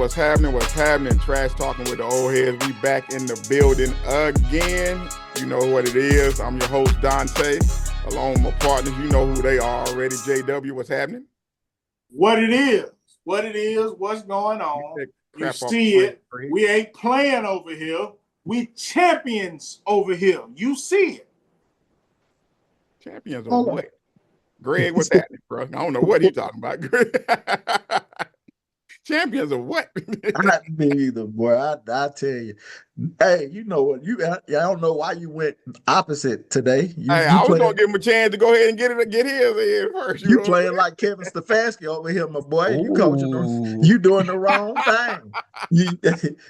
what's happening? What's happening? Trash talking with the old heads. We back in the building again. You know what it is. I'm your host, Dante. Along with my partners, you know who they are already. JW, what's happening? What it is, what's going on. You see it. We ain't playing over here. We champions over here. You see it. Champions of what? Greg, what's happening, bro? I don't know what he's talking about. Champions of what? Not me either, boy. I tell you. Hey, you know what? I don't know why you went opposite today. I was gonna give him a chance to go ahead and get his in first. You playing like Kevin Stefanski over here, my boy. Ooh. You coaching. You doing the wrong thing.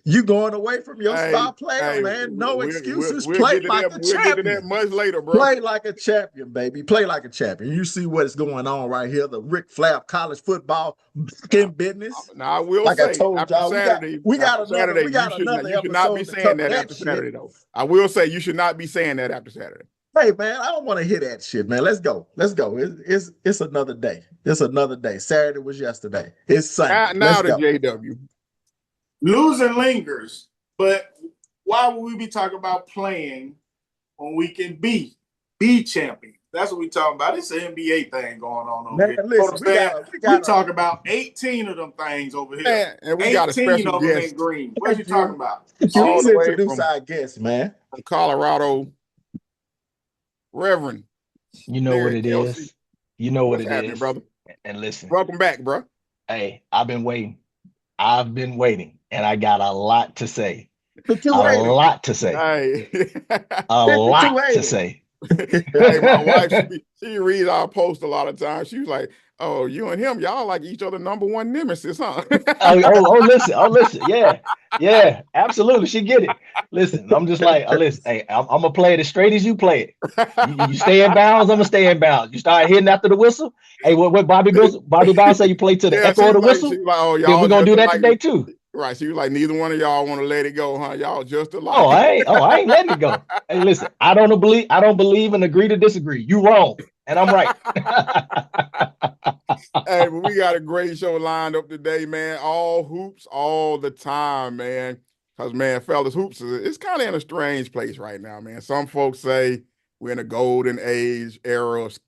You going away from your star player, man. No excuses. Play like a champion. We'll get to that much later, bro. Play like a champion, baby. Play like a champion. You see what is going on right here. The Rick Flapp college football in business. Now I will like say, I told after y'all, Saturday, we got another you should not be saying that after Saturday, though. I will say you should not be saying that after Saturday. Hey man, I don't want to hear that shit, man. Let's go. It's another day. It's another day. Saturday was yesterday. It's Sunday. Now the JW. Losing lingers, but why would we be talking about playing when we can be champions? That's what we talking about. It's an NBA thing going on over here. Listen, we talk about 18 of them things over here. Man, and we got a special guest. In green. What you talking about? Please introduce our guest, man. From Colorado, Reverend. You know what it is. You know what it is, brother. And listen. Welcome back, bro. Hey, I've been waiting, and I got a lot to say. A lot to say. Hey, my wife, she reads our post a lot of times. She was like, "Oh, you and him, y'all like each other number one nemesis, huh?" Listen, yeah, absolutely. She get it. Listen, I'm just like, listen, hey, I'm gonna play it as straight as you play it. You stay in bounds, I'm gonna stay in bounds. You start hitting after the whistle. Hey, what Bobby Brown say? You play to the echo of the whistle. Like, oh, y'all, then we're gonna do that today too. Right, she was like, neither one of y'all want to let it go, huh? Y'all just alike. I ain't letting it go. Hey, listen, I don't believe and agree to disagree. You wrong, and I'm right. Hey, but we got a great show lined up today, man. All hoops, all the time, man. Because, man, fellas, hoops it's kind of in a strange place right now, man. Some folks say we're in a golden age era of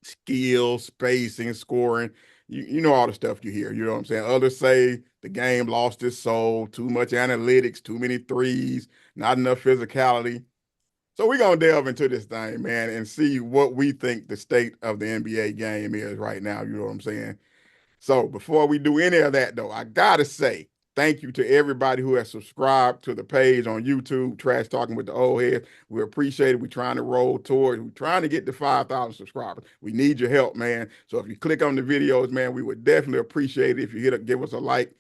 skill, spacing, scoring. You know all the stuff you hear, you know what I'm saying? Others say the game lost its soul, too much analytics, too many threes, not enough physicality. So we're going to delve into this thing, man, and see what we think the state of the NBA game is right now, you know what I'm saying? So before we do any of that, though, I got to say thank you to everybody who has subscribed to the page on YouTube, Trash Talking with the Old Heads. We appreciate it. We're trying to roll towards. We're trying to get to 5,000 subscribers. We need your help, man. So if you click on the videos, man, we would definitely appreciate it if you give us a like,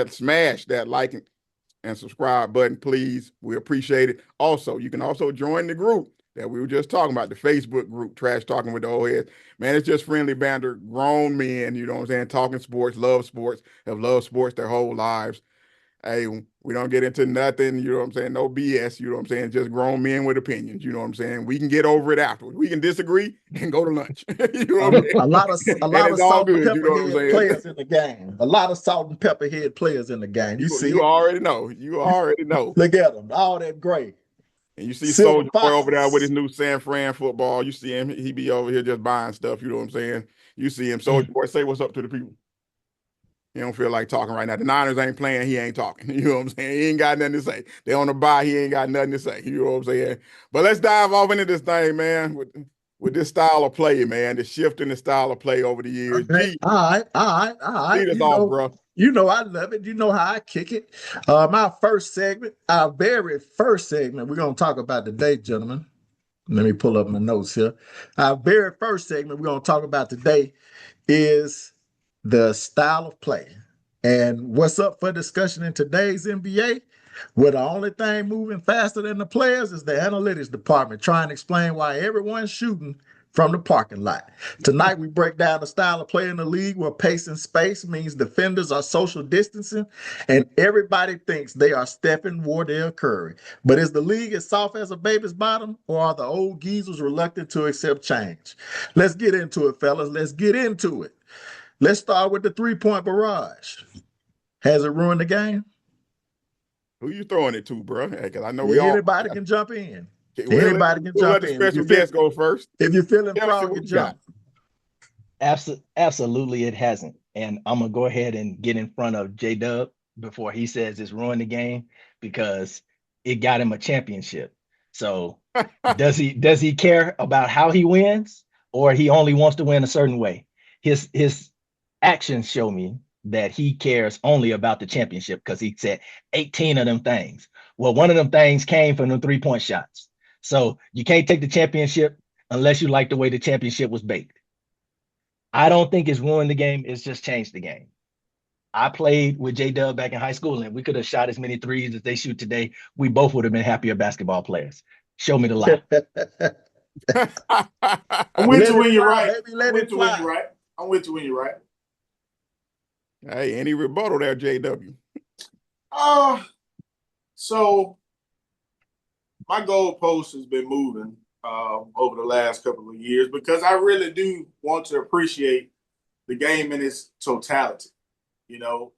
smash that like and subscribe button, please. We appreciate it. Also, you can also join the group that we were just talking about, the Facebook group, Trash Talking with the Old Heads. Man, it's just friendly banter, grown men, you know what I'm saying, talking sports, have loved sports their whole lives. Hey, we don't get into nothing, you know what I'm saying, no BS, you know what I'm saying, just grown men with opinions, you know what I'm saying. We can get over it afterwards. We can disagree and go to lunch. You know what I'm saying? A lot of salt and pepperhead players in the game. A lot of salt and pepperhead players in the game. You already know. Look at them, all that gray. And you see Soulja Boy over there with his new San Fran football. You see him, he be over here just buying stuff, you know what I'm saying? You see him, Soulja Boy, say what's up to the people. He don't feel like talking right now. The Niners ain't playing, he ain't talking. You know what I'm saying? He ain't got nothing to say. They on the bye, he ain't got nothing to say. You know what I'm saying? But let's dive off into this thing, man, with this style of play, man, the shift in the style of play over the years. Okay. All right. Lead us off, bro. You know I love it. You know how I kick it. Our very first segment, we're going to talk about today, gentlemen. Let me pull up my notes here. Our very first segment we're going to talk about today is the style of play. And what's up for discussion in today's NBA? Well, the only thing moving faster than the players is the analytics department trying to explain why everyone's shooting from the parking lot. Tonight, we break down the style of play in the league where pace and space means defenders are social distancing and everybody thinks they are Stephen Wardell Curry. But is the league as soft as a baby's bottom, or are the old geezers reluctant to accept change? Let's get into it, fellas. Let's get into it. Let's start with the three-point barrage. Has it ruined the game? Who you throwing it to, bro? Because I know we all. Anybody can jump in. We'll let, Anybody can we'll let jump the in. special guest go first. If you're feeling Chelsea, froggy, what you got? jump. Absolutely, it hasn't. And I'm gonna go ahead and get in front of J Dub before he says it's ruined the game because it got him a championship. So does he care about how he wins, or he only wants to win a certain way? His actions show me that he cares only about the championship because he said 18 of them things. Well, one of them things came from the 3-point shots. So you can't take the championship unless you like the way the championship was baked. I don't think it's ruined the game. It's just changed the game. I played with J Dub back in high school, and we could have shot as many threes as they shoot today. We both would have been happier basketball players. Show me the lie. I'm with you when you're fly, right. baby, let it fly. I'm with you when you're right. Hey, any rebuttal there, JW? So my goalpost has been moving over the last couple of years because I really do want to appreciate the game in its totality. You know,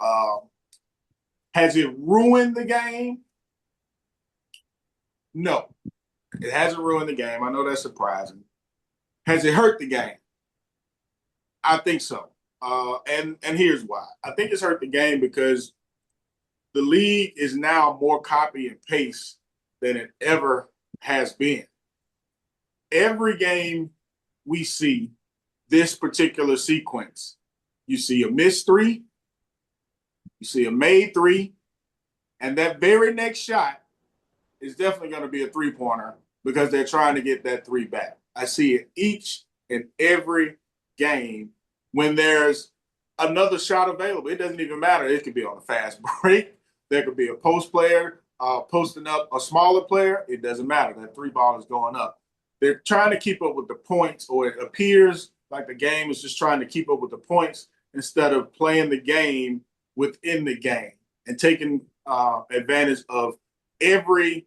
has it ruined the game? No, it hasn't ruined the game. I know that's surprising. Has it hurt the game? I think so. And here's why. I think it's hurt the game because the league is now more copy and paste than it ever has been. Every game we see this particular sequence, you see a missed three, you see a made three, and that very next shot is definitely going to be a three-pointer because they're trying to get that three back. I see it each and every game when there's another shot available. It doesn't even matter. It could be on a fast break. There could be a post player posting up a smaller player. It doesn't matter. That three ball is going up. They're trying to keep up with the points, or it appears like the game is just trying to keep up with the points instead of playing the game within the game and taking advantage of every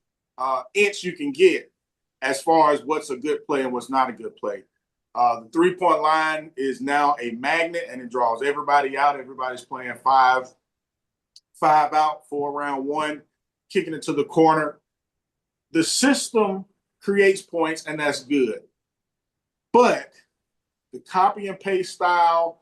inch you can get as far as what's a good play and what's not a good play. The three-point line is now a magnet, and it draws everybody out. Everybody's playing five out, 4 around 1, kicking it to the corner. The system creates points, and that's good. But the copy and paste style,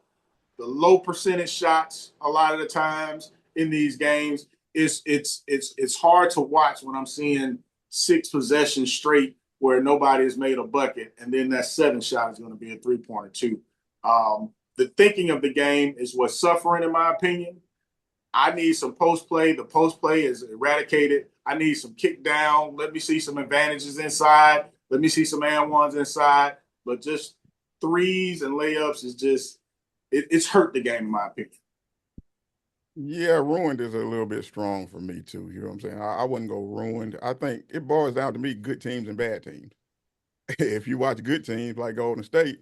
the low percentage shots a lot of the times in these games, it's hard to watch when I'm seeing 6 possessions straight where nobody has made a bucket, and then that 7th shot is going to be a three-pointer too. The thinking of the game is what's suffering, in my opinion. I need some post play. The post play is eradicated. I need some kick down. Let me see some advantages inside. Let me see some and ones inside. But just threes and layups is just it's hurt the game, in my opinion. Yeah, ruined is a little bit strong for me too. You know what I'm saying? I wouldn't go ruined. I think it boils down to me good teams and bad teams. If you watch good teams like Golden State,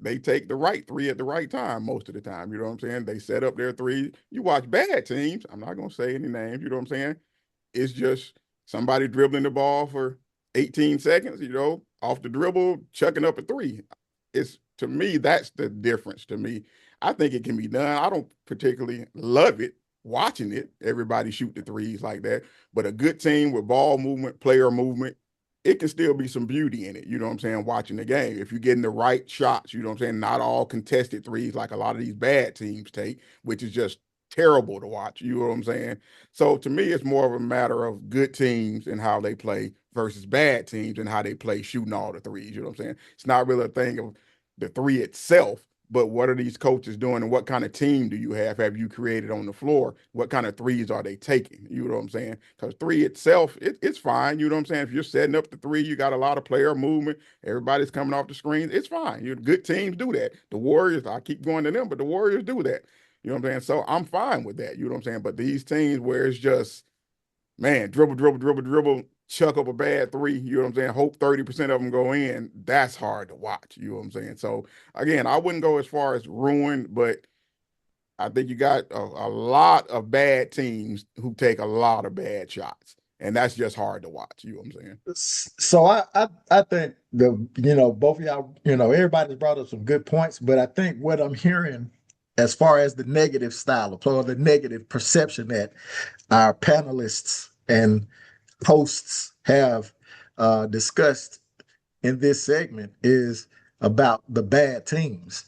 they take the right three at the right time most of the time. You know what I'm saying? They set up their three. You watch bad teams, I'm not going to say any names, you know what I'm saying? It's just somebody dribbling the ball for 18 seconds, off the dribble, chucking up a three. It's, to me, that's the difference to me. I think it can be done. I don't particularly love it, watching it, everybody shoot the threes like that. But a good team with ball movement, player movement, it can still be some beauty in it, you know what I'm saying, watching the game. If you're getting the right shots, you know what I'm saying, not all contested threes like a lot of these bad teams take, which is just terrible to watch, you know what I'm saying? So to me, it's more of a matter of good teams and how they play versus bad teams and how they play shooting all the threes, you know what I'm saying? It's not really a thing of the three itself, but what are these coaches doing and what kind of team do you have you created on the floor? What kind of threes are they taking? You know what I'm saying? Because three itself, it's fine. You know what I'm saying? If you're setting up the three, you got a lot of player movement. Everybody's coming off the screens. It's fine. Good teams do that. The Warriors, I keep going to them, but the Warriors do that. You know what I'm saying? So I'm fine with that. You know what I'm saying? But these teams where it's just, man, dribble, dribble, dribble, dribble, chuck up a bad three, you know what I'm saying? Hope 30% of them go in. That's hard to watch, you know what I'm saying? So again, I wouldn't go as far as ruined, but I think you got a lot of bad teams who take a lot of bad shots. And that's just hard to watch, you know what I'm saying? So I think both of y'all, everybody's brought up some good points, but I think what I'm hearing as far as the negative style of play or the negative perception that our panelists and hosts have discussed in this segment is about the bad teams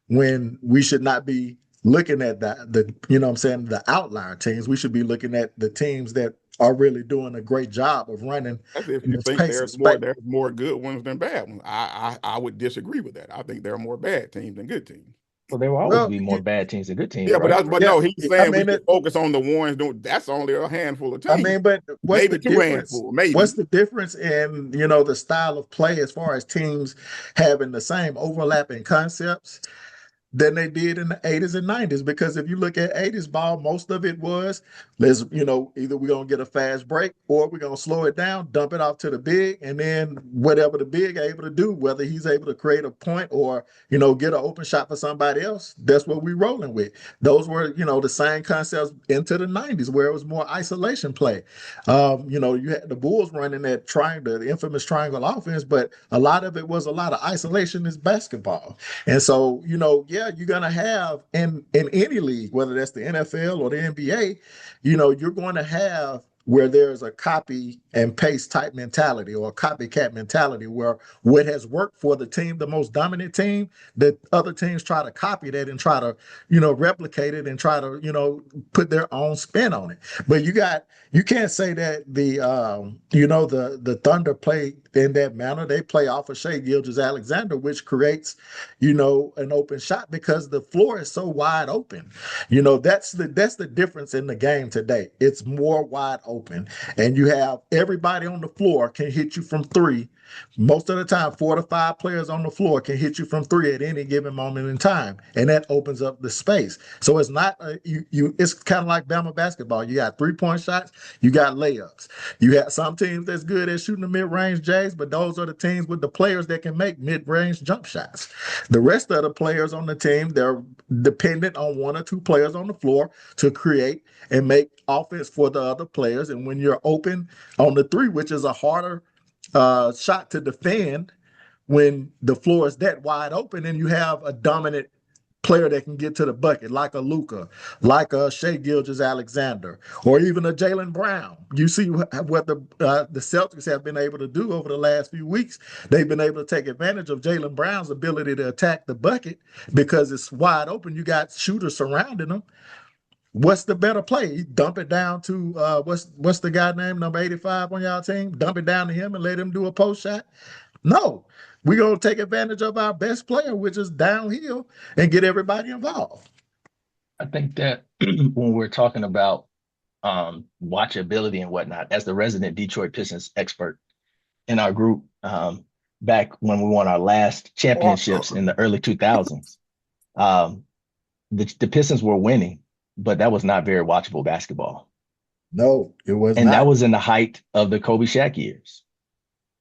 when we should not be looking at the you know what I'm saying, the outlier teams. We should be looking at the teams that are really doing a great job of running That's if in you this think pace of space. there's more good ones than bad ones. I would disagree with that. I think there are more bad teams than good teams. Well, there will always Well, be more bad teams than good teams, Yeah, right? but yeah, no, he's I saying we mean, should focus on the ones doing. That's only a handful of teams, but what's maybe the two difference? handful, What's maybe. the difference in, you know, the style of play as far as teams having the same overlapping concepts than they did in the 80s and 90s? Because if you look at 80s ball, most of it was, let's, you know, either we're going to get a fast break or we're going to slow it down, dump it off to the big, and then whatever the big able to do, whether he's able to create a point or, you know, get an open shot for somebody else, that's what we're rolling with. Those were, you know, the same concepts into the 90s where it was more isolation play. You know, you had the Bulls running that triangle, the infamous triangle offense, but a lot of it was a lot of isolationist basketball. And so, you know, yeah, you're gonna have in any league, whether that's the NFL or the NBA, you know, you're going to have where there's a copy and paste type mentality or a copycat mentality where what has worked for the team, the most dominant team, that other teams try to copy that and try to, you know, replicate it and try to, you know, put their own spin on it. But you can't say that the you know, the Thunder play in that manner. They play off of Shea Gilgeous-Alexander, which creates, you know, an open shot because the floor is so wide open. You know, that's the difference in the game today. It's more wide open, and you have everybody on the floor can hit you from three. Most of the time, 4 to 5 players on the floor can hit you from three at any given moment in time, and that opens up the space. So it's not you. It's kind of like Bama basketball. You got 3-point shots, you got layups. You have some teams that's good at shooting the mid-range Jays, but those are the teams with the players that can make mid-range jump shots. The rest of the players on the team, they're dependent on 1 or 2 players on the floor to create and make offense for the other players. And when you're open on the three, which is a harder shot to defend, when the floor is that wide open and you have a dominant player that can get to the bucket, like a Luka, like a Shea Gilgeous-Alexander, or even a Jaylen Brown. You see what the Celtics have been able to do over the last few weeks. They've been able to take advantage of Jaylen Brown's ability to attack the bucket because it's wide open. You got shooters surrounding them. What's the better play? You dump it down to what's the guy named number 85 on y'all team? Dump it down to him and let him do a post shot? No, we're going to take advantage of our best player, which is downhill, and get everybody involved. I think that when we're talking about watchability and whatnot, as the resident Detroit Pistons expert in our group, back when we won our last championships in the early 2000s, the Pistons were winning, but that was not very watchable basketball. No, it was and not. That was in the height of the Kobe Shaq years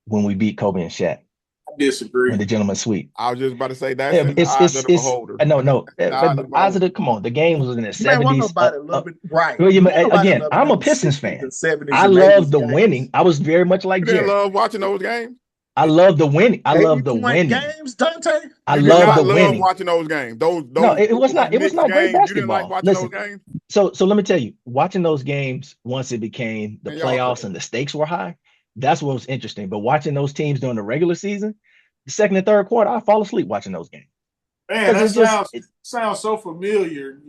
when we beat Kobe and Shaq. I disagree. In the gentleman's sweep. I was just about to say that's in the eyes of the beholder. No. Eyes of the, come on. The game was in the 70s. Right. Again, I'm a Pistons fan. I love the winning. I was very much like Jerry. You love watching those games? I love the winning. I love the winning games, Dante. I love the winning. Watching those games. No, it was not. It was not great basketball. You didn't like watching those games. So let me tell you, watching those games once it became the playoffs and the stakes were high, that's what was interesting. But watching those teams during the regular season, the second and third quarter, I fall asleep watching those games. Man, that sounds so familiar.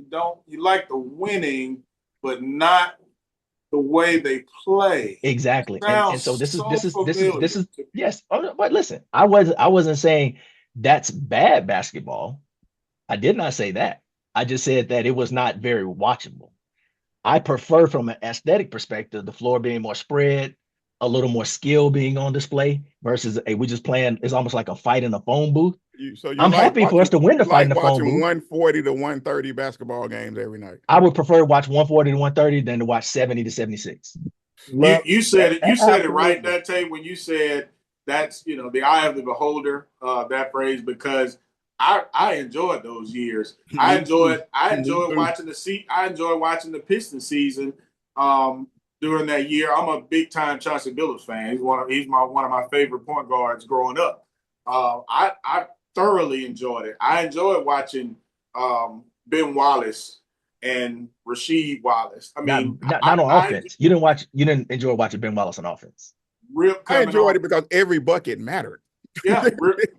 You like the winning, but not the way they play. Exactly. And so this is yes. But listen, I wasn't saying that's bad basketball. I did not say that. I just said that it was not very watchable. I prefer from an aesthetic perspective, the floor being more spread, a little more skill being on display versus we just playing. It's almost like a fight in a phone booth. I'm happy for us to win the fight in the phone booth. 140 to 130 basketball games every night. I would prefer to watch 140 to 130 than to watch 70 to 76. You said it. You said it right, Dante, when you said that's the eye of the beholder. That phrase, because I enjoyed those years. I enjoyed watching the Pistons season. During that year, I'm a big time Chauncey Billups fan. He's one of my favorite point guards growing up. I thoroughly enjoyed it. I enjoyed watching Ben Wallace and Rasheed Wallace. I mean, not on offense. You didn't enjoy watching Ben Wallace on offense. I enjoyed it because every bucket mattered. Yeah,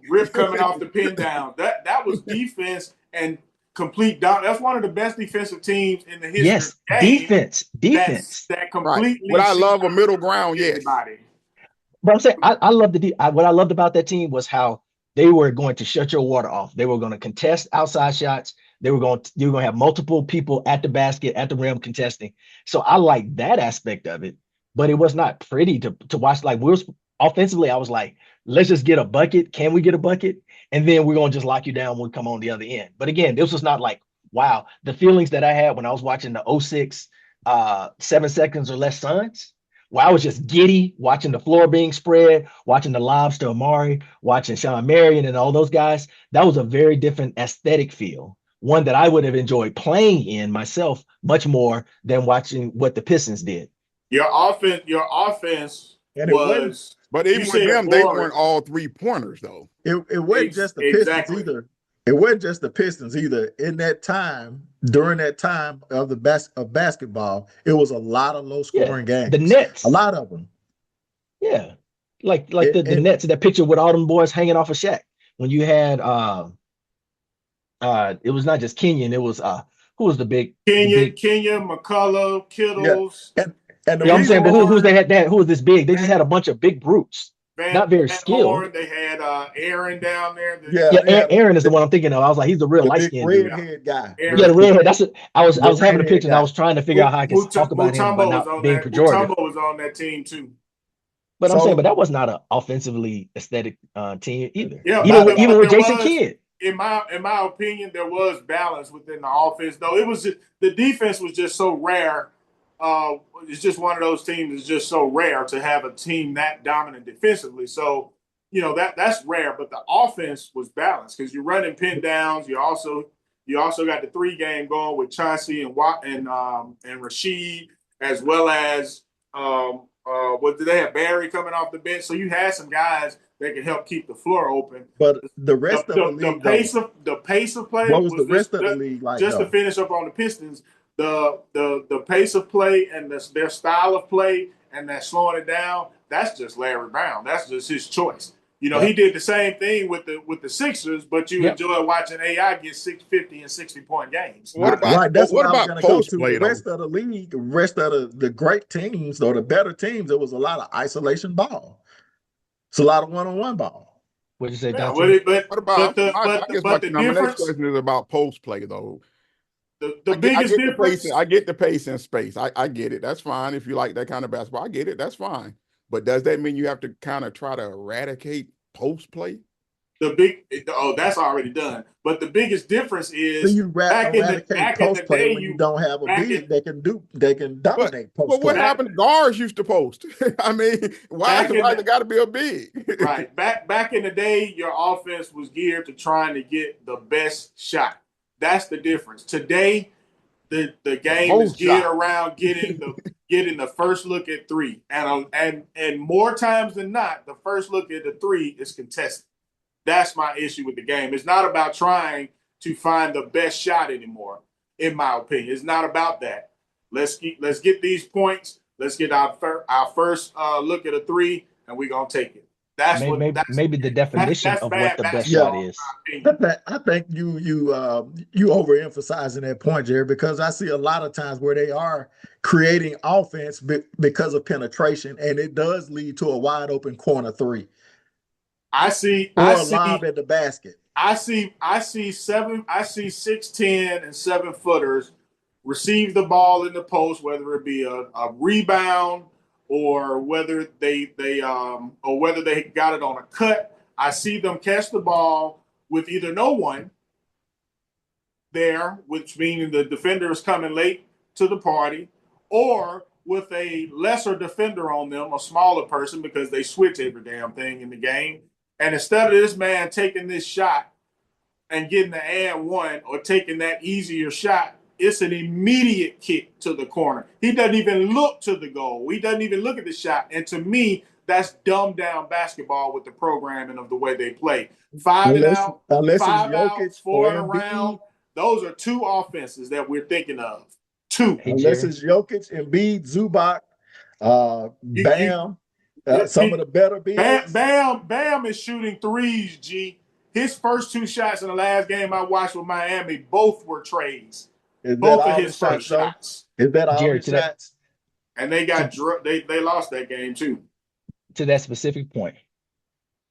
Rip coming off the pin down. That was defense and complete down. That's one of the best defensive teams in the history of the game. Defense. That completely. Right. But I love a middle ground. Yes. But I'm saying I love what I loved about that team was how they were going to shut your water off. They were going to contest outside shots. You were going to have multiple people at the basket, at the rim contesting. So I like that aspect of it. But it was not pretty to watch. Like offensively, I was like, let's just get a bucket. Can we get a bucket? And then we're going to just lock you down when we come on the other end. But again, this was not like, wow. The feelings that I had when I was watching the 06 7 seconds or less Suns, where I was just giddy watching the floor being spread, watching the lobs to Amari, watching Sean Marion and all those guys. That was a very different aesthetic feel, one that I would have enjoyed playing in myself much more than watching what the Pistons did. Your offense was. But even with them, they weren't all 3-pointers, though. It wasn't just the Pistons either. It wasn't just the Pistons either. In that time, during that time of basketball, it was a lot of low-scoring games. The Nets, a lot of them. Yeah, like the Nets. That picture with all them boys hanging off a Shaq. When you had it was not just Kenyon. It was who was the big Kenyon, McCullough, Kittles. Yeah. And I'm saying, but who's they had that? Who was this big? They just had a bunch of big brutes, not very skilled. They had Aaron down there. Aaron is the one I'm thinking of. I was like, he's the real light skinned redhead guy. The redhead. That's what I was having a picture and I was trying to figure out how I could talk about him but not being pejorative. Mutombo was on that team too. But I'm saying, but that was not an offensively aesthetic team either. Yeah, even with Jason Kidd. In my opinion, there was balance within the offense, though. It was the defense was just so rare. It's just one of those teams that's just so rare to have a team that dominant defensively. So, that's rare. But the offense was balanced because you're running pin downs. You also got the 3-game going with Chauncey and Rasheed, as well as what did they have Barry coming off the bench. So you had some guys that can help keep the floor open. But the rest of the league, the pace of play. What was the rest of the league like? Just to finish up on the Pistons. The pace of play and their style of play and that slowing it down, that's just Larry Brown. That's just his choice. He did the same thing with the Sixers, but you enjoy watching AI get 50 and 60-point games. What about post play? The rest of the league, the rest of the great teams or the better teams, there was a lot of isolation ball. It's a lot of one-on-one ball. What'd you say, Dante? The next question is about post play, though. The biggest difference. I get the pace and space. I get it. That's fine if you like that kind of basketball. I get it. That's fine. But does that mean you have to kind of try to eradicate post play? That's already done. But the biggest difference is back in the day, you don't have a big they can dominate post play. Well, what happened? Guards used to post. I mean, why there got to be a big? Right. Back in the day, your offense was geared to trying to get the best shot. That's the difference. Today, the game is geared around getting the first look at 3, and more times than not, the first look at the 3 is contested. That's my issue with the game. It's not about trying to find the best shot anymore, in my opinion. It's not about that. Let's get these points. Let's get our first look at a 3, and we're gonna take it. That's maybe the definition of what the best shot is. I think you overemphasizing that point, Jerry, because I see a lot of times where they are creating offense because of penetration, and it does lead to a wide open corner 3. I see lob at the basket. I see 6'10" and 7-footers receive the ball in the post, whether it be a rebound or whether they got it on a cut. I see them catch the ball with either no one there, which meaning the defender is coming late to the party, or with a lesser defender on them, a smaller person, because they switch every damn thing in the game. And instead of this man taking this shot and getting the and one or taking that easier shot, it's an immediate kick to the corner. He doesn't even look to the goal. He doesn't even look at the shot. And to me, that's dumbed down basketball with the programming of the way they play. 5 and out, 5 out, 4 and around. those are two offenses that we're thinking of. Two. Hey, Unless Jerry. it's Jokic, Embiid, Zubac, Bam, some of the better bigs. Bam is shooting threes, G. His first two shots in the last game I watched with Miami, both were trades. Is that Both of all his his shots, first though? shots. Is that all Jerry, his shots? And they lost that game too. to that specific point,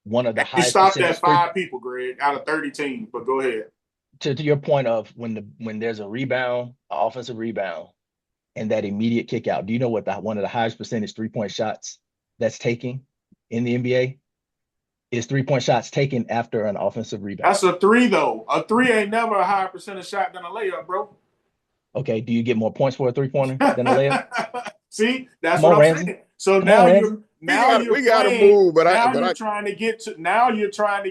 one of the And he highest stopped percentage at 5 people, Greg, out of 30 teams. But go ahead. to your point of when there's a rebound, an offensive rebound, and that immediate kick out. Do you know what one of the highest percentage 3-point shots that's taking in the NBA is 3-point shots taken after an offensive rebound? That's a 3, though. A 3 ain't never a higher percentage shot than a layup, bro. Okay, do you get more points for a 3-pointer than a layup? See, that's Come what on, I'm Ramsey. saying. So Come now on, you're Ramsey. we gotta move, you're trying to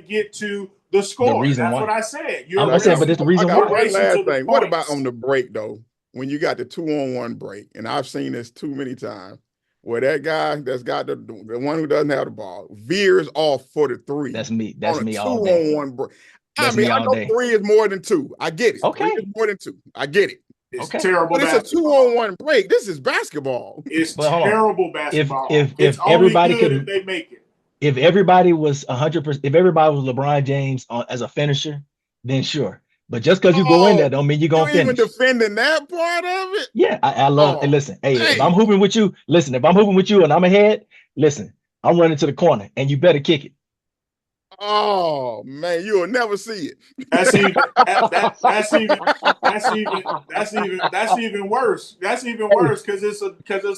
get to the score. The reason That's why. what I said. I'm saying, but it's the reason I got why. one last to the thing. What about points. on the break though? When you got the 2-on-1 break, and I've seen this too many times, where that guy that's got the one who doesn't have the ball veers off for the 3. That's me. That's on a me all day. 2-on-1 break. That's I mean, me I all know day. 3 is more than 2. I get it. Okay. 3 is more than 2. I get it. It's Okay. terrible. But it's basketball. a 2-on-1 break. This is basketball. It's But hold on. terrible basketball. If it's everybody only good could, if they make it. if everybody was 100%, if everybody was LeBron James as a finisher, then sure. But just because you go in there, don't mean you're gonna You even finish. defending that part of it? Yeah, I love. Oh, listen, hey, if dang. I'm hooping with you, listen. If I'm hooping with you and I'm ahead, listen, I'm running to the corner, and you better kick it. Oh man, you'll never see it. That's even worse. That's even worse because it's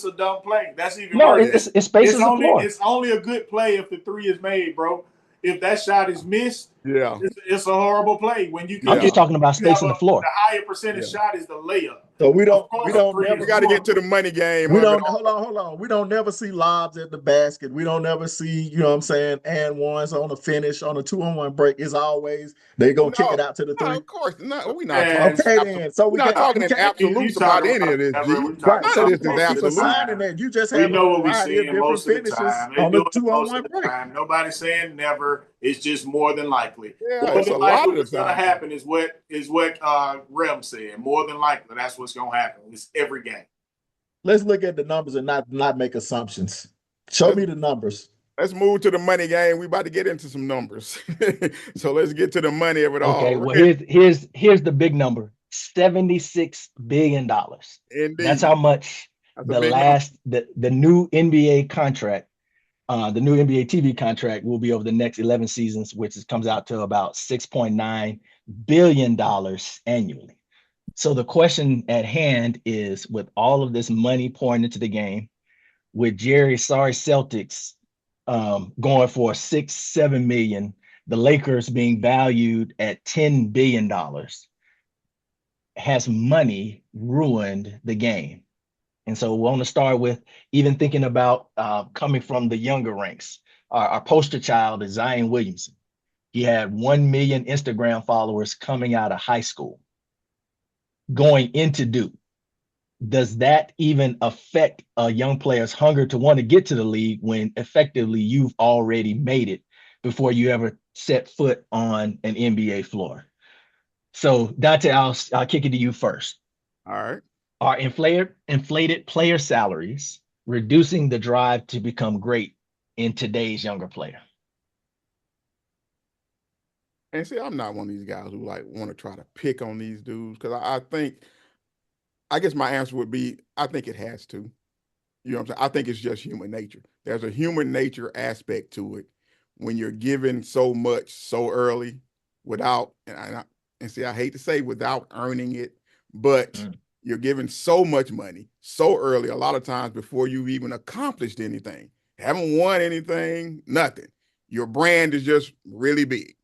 a dumb play. That's even worse. It spaces the floor. It's only a good play if the 3 is made, bro. If that shot is missed, Yeah, it's a horrible play. When you I'm just talking about spacing the floor. The higher percentage shot is the layup. So we don't we got to get to the money game. hold on. We don't never see lobs at the basket. We don't never see, you know what I'm saying, and ones on a finish on a 2-on-1 break. It's always they gonna kick it out to the 3. Of course, no, we're not And talking. Okay, then. So we're not talking in absolutes about any of this, G. Right. None So of you this is can't keep absolute. assigning that. You just we have know a what we're variety of seeing different most of the finishes time. on the 2-on-1 break. Nobody's saying never. It's just more than likely. Yeah, More it's than a lot likely of what's the going to time. happen is what Rem said. More than likely, that's what's going to happen. It's every game. Let's look at the numbers and not make assumptions. Show me the numbers. Let's move to the money game. We about to get into some numbers. So let's get to the money of it all. Okay, well here's the big number: $76 billion. Indeed. That's how much the new NBA contract, the new NBA TV contract will be over the next 11 seasons, which comes out to about $6.9 billion annually. So the question at hand is, with all of this money pouring into the game, with Jerry sorry Celtics going for 6-7 million, the Lakers being valued at $10 billion, has money ruined the game? And so we want to start with even thinking about coming from the younger ranks. Our poster child is Zion Williamson. He had 1 million Instagram followers coming out of high school, going into Duke. Does that even affect a young player's hunger to want to get to the league when effectively you've already made it before you ever set foot on an NBA floor? So Dante, I'll kick it to you first. All right. Are inflated player salaries reducing the drive to become great in today's younger player? And see, I'm not one of these guys who like want to try to pick on these dudes because I guess my answer would be, I think it has to. You know what I'm saying? I think it's just human nature. There's a human nature aspect to it when you're given so much so early without, and see, I hate to say without earning it, but you're given so much money so early, a lot of times before you've even accomplished anything. Haven't won anything, nothing. Your brand is just really big.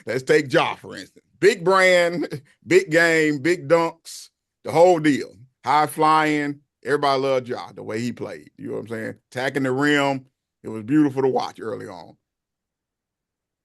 Let's take Ja, for instance. Big brand, big game, big dunks, the whole deal. High flying. Everybody loved Ja, the way he played. You know what I'm saying? Attacking the rim. It was beautiful to watch early on.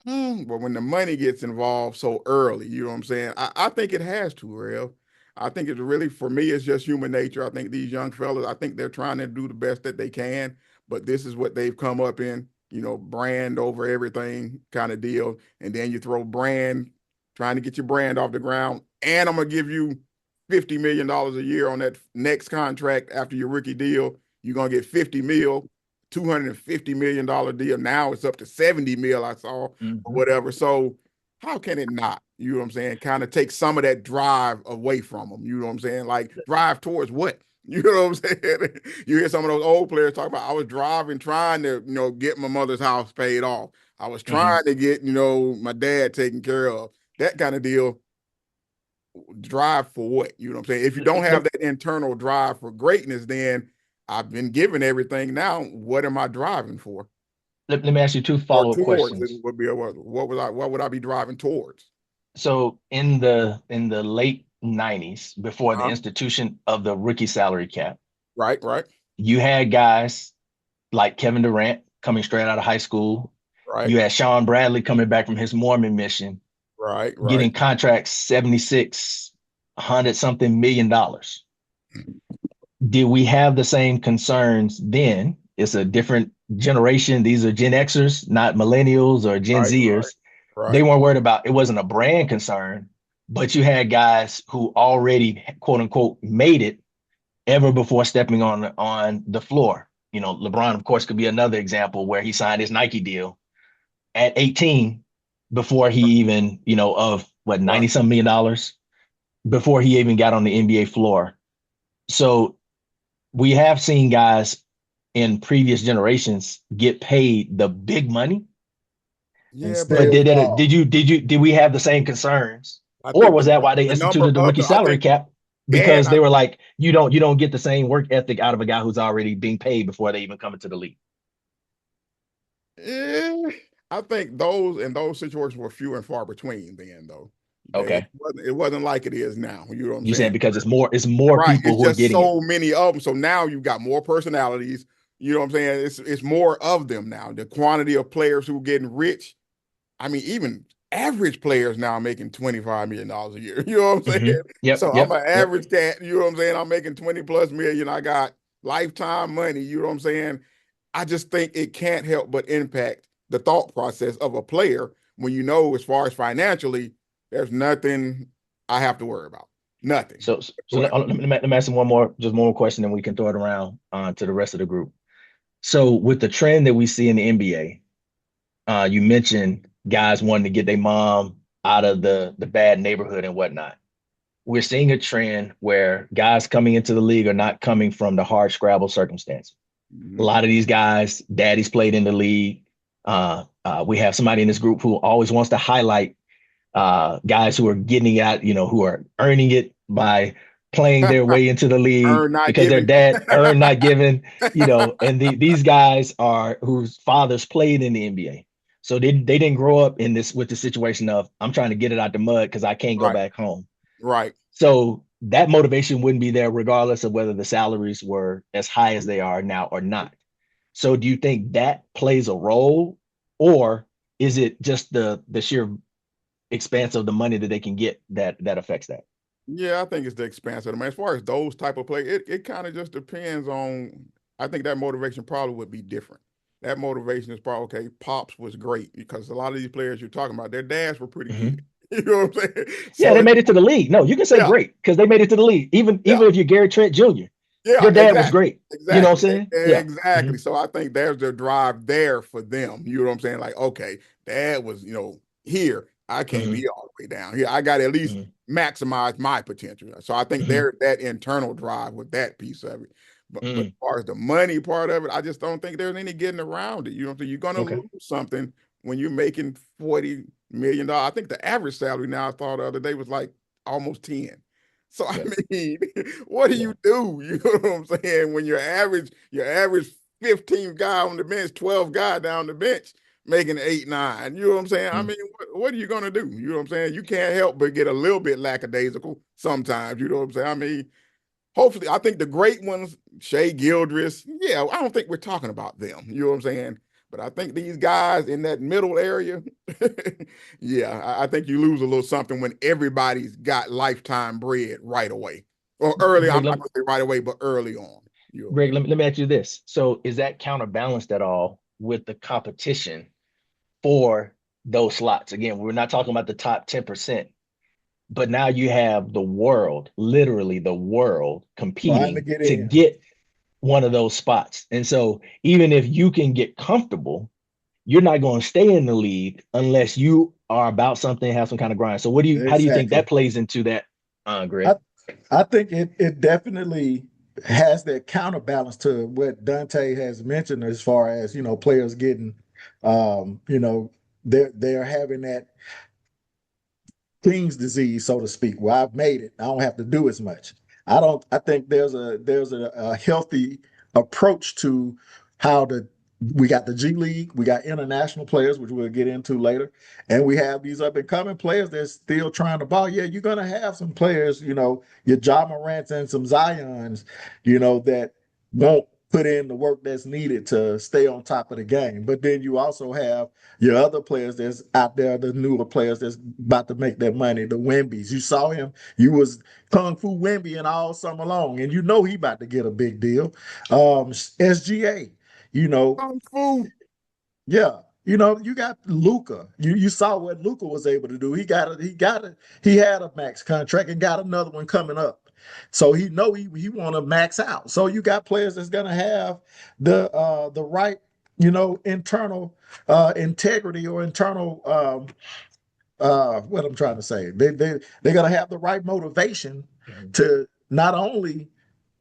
But when the money gets involved so early, you know what I'm saying? I think it has to, Rev. I think it's really, for me, it's just human nature. I think these young fellas, I think they're trying to do the best that they can, but this is what they've come up in, you know, brand over everything kind of deal. And then you throw brand, trying to get your brand off the ground and I'm gonna give you $50 million a year on that next contract after your rookie deal. You're gonna get 50 mil, $250 million deal. Now it's up to 70 mil, I saw, or whatever. So how can it not? You know what I'm saying? Kind of take some of that drive away from them. You know what I'm saying? Like drive towards what? You know what I'm saying? You hear some of those old players talk about, I was driving, trying to, get my mother's house paid off. I was trying to get, my dad taken care of. That kind of deal. Drive for what? You know what I'm saying? If you don't have that internal drive for greatness, then I've been given everything. Now, what am I driving for? Let me ask you two Or follow-up towards it questions. would be what would I be driving towards? So in the late 90s, before the Uh-huh. institution of the rookie salary cap, Right, you had guys like Kevin Durant coming straight out of high school. right, You had Sean Bradley coming back from his Mormon mission, right. getting contracts 7600 something $1 million. Did we have the same concerns then? It's a different generation. These are Gen Xers, not millennials or Gen Right, Zers. They right. weren't worried about it. Wasn't a brand concern, but you had guys who already quote unquote made it ever before stepping on the floor. LeBron, of course, could be another example where he signed his Nike deal at 18 before he even, of what, 90 Right. some $1 million before he even got on the NBA floor. So we have seen guys in previous generations get paid the big money. And Yeah, but still fall. Did we have the same concerns? I Or think was that why they the number instituted the of rookie the I salary think cap? and Because they were like, you don't get the same work ethic out of a guy who's already being paid before they even come into the league. eh, I think those in those situations were few and far between then though. Okay. It wasn't like it is now. You know what I'm You saying? saying because it's more Right. people It's who are just getting it. so many of them. So now you've got more personalities. You know what I'm saying? It's more of them now. The quantity of players who are getting rich. I mean, even average players now making $25 million a year. You know what I'm saying? Yep, So I'm yep, an yep. average cat. You know what I'm saying? I'm making 20 plus million. I got lifetime money. You know what I'm saying? I just think it can't help but impact the thought process of a player when as far as financially, there's nothing I have to worry about. Nothing. So Whatsoever. let me ask you one more question, and we can throw it around to the rest of the group. So with the trend that we see in the NBA, you mentioned guys wanting to get their mom out of the bad neighborhood and whatnot. We're seeing a trend where guys coming into the league are not coming from the hard scrabble circumstance. A Mhm. lot of these guys, daddies played in the league. We have somebody in this group who always wants to highlight guys who are getting out, who are earning it by playing their way into the league Earn not because their giving. dad earned not given, and these guys are whose fathers played in the NBA. So they didn't grow up in this with the situation of I'm trying to get it out the mud because I can't go Right, back home. right. So that motivation wouldn't be there regardless of whether the salaries were as high as they are now or not. So do you think that plays a role, or is it just the sheer expanse of the money that they can get that affects that? Yeah, I think it's the expanse of them. As far as those type of play, it kind of just depends on. I think that motivation probably would be different. That motivation is probably okay. Pops was great because a lot of these players you're talking about, their dads were pretty good. Mm-hmm. You know what I'm saying? Yeah, So they made it to the league. No, you can say yeah, great because they made it to the league. Even yeah, even if you're Gary Trent Jr., yeah, your dad was exactly, great. You know what exactly, I'm saying? Yeah. exactly. Mm-hmm. So I think there's the drive there for them. You know what I'm saying? Like, okay, dad was, here. I can't Mm-hmm. be all the way down here. I got to at least Mm-hmm. maximize my potential. So I think Mm-hmm. there's that internal drive with that piece of it. But as Mm-hmm. far as the money part of it, I just don't think there's any getting around it. You know what I'm saying? You're gonna Okay. lose something when you're making $40 million. I think the average salary now I thought the other day was like almost 10. So I Yeah. mean, what do Yeah. you do? You know what I'm saying? When your average 15th guy on the bench, 12th guy down the bench making 8, 9. You know what I'm saying? I Mm-hmm. mean, what are you gonna do? You know what I'm saying? You can't help but get a little bit lackadaisical sometimes. You know what I'm saying? I mean, hopefully, I think the great ones, Shea Gildress, yeah, I don't think we're talking about them. You know what I'm saying? But I think these guys in that middle area, yeah, I think you lose a little something when everybody's got lifetime bread right away. Or early, I'm Greg, not let, going to say right away, but early on. You know what I'm Greg, saying? let me ask you this. So is that counterbalanced at all with the competition for those slots? Again, we're not talking about the top 10%, but now you have the world, literally the world, trying to competing get to in. get one of those spots. And so even if you can get comfortable, you're not going to stay in the league unless you are about something, have some kind of grind. So how do you think Exactly. that plays into that, I Greg? I think it definitely has that counterbalance to what Dante has mentioned as far as, players getting, they're having that King's disease, so to speak, where I've made it. I don't have to do as much. I think there's a healthy approach to how we got the G League, we got international players, which we'll get into later, and we have these up and coming players that's still trying to ball. Yeah, you're gonna have some players, your Ja Morants and some Zions, that won't put in the work that's needed to stay on top of the game. But then you also have your other players that's out there, the newer players that's about to make their money, the Wembies. You saw him, you was Kung Fu Wemby and all summer long, and he about to get a big deal. SGA, you know, Kung Fu. yeah. You got Luca. You saw what Luca was able to do. He had a max contract and got another one coming up. So he want to max out. So you got players that's gonna have the right, internal integrity or internal what I'm trying to say. They're gonna have the right motivation Mhm. to not only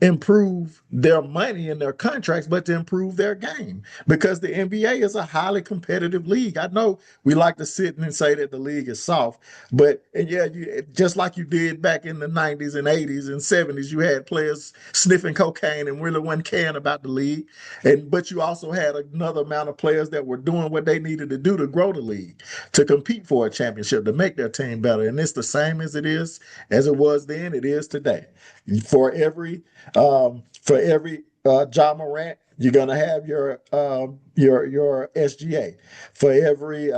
improve their money and their contracts, but to improve their game. Because the NBA is a highly competitive league. I know we like to sit and say that the league is soft, but and yeah, just like you did back in the 90s and 80s and 70s, you had players sniffing cocaine and really wasn't caring about the league. But you also had another amount of players that were doing what they needed to do to grow the league, to compete for a championship, to make their team better. And it's the same as it was then, it is today. For every Ja Morant, you're gonna have your SGA. For every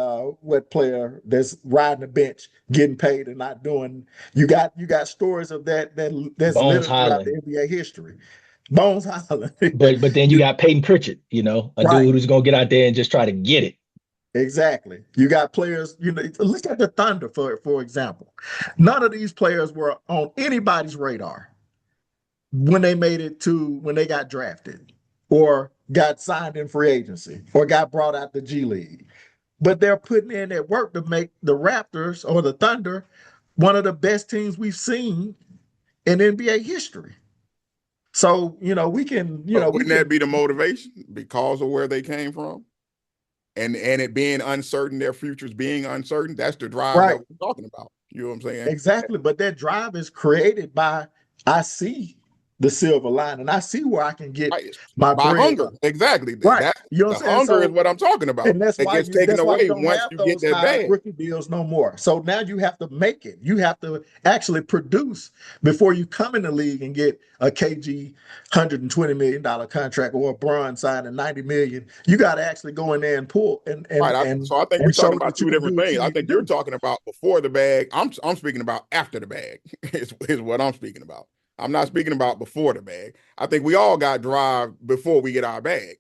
what player that's riding the bench, getting paid and not doing, you got stories of that's Bones littered throughout the Highland. NBA history. Bones Holland. But then you got Peyton Pritchard, a Right. dude who's gonna get out there and just try to get it. Exactly. You got players, look at the Thunder for example. None of these players were on anybody's radar when they got drafted or got signed in free agency or got brought out the G League. But they're putting in that work to make the Raptors or the Thunder one of the best teams we've seen in NBA history. So, we can, But wouldn't that be the motivation because of where they came from? And it being uncertain, their futures being uncertain, that's the drive that right, we're talking about. You know what I'm saying? exactly. But that drive is created by, I see the silver line and I see where I can get Right. my By bread. hunger. Exactly. Right. That You know the what I'm saying? hunger is So what I'm talking about. and that's It why gets you taken that's why you away don't once have you get those that high bag. rookie deals no more. So now you have to make it. You have to actually produce before you come in the league and get a KG $120 million contract or a Bron signing 90 million. You got to actually go in there and pull and Right. and and So I think we're and talking show about that you two can different do what things. you I need to think you're do. talking about before the bag. I'm speaking about after the bag is what I'm speaking about. I'm not speaking about before the bag. I think we all got drive before we get our bag.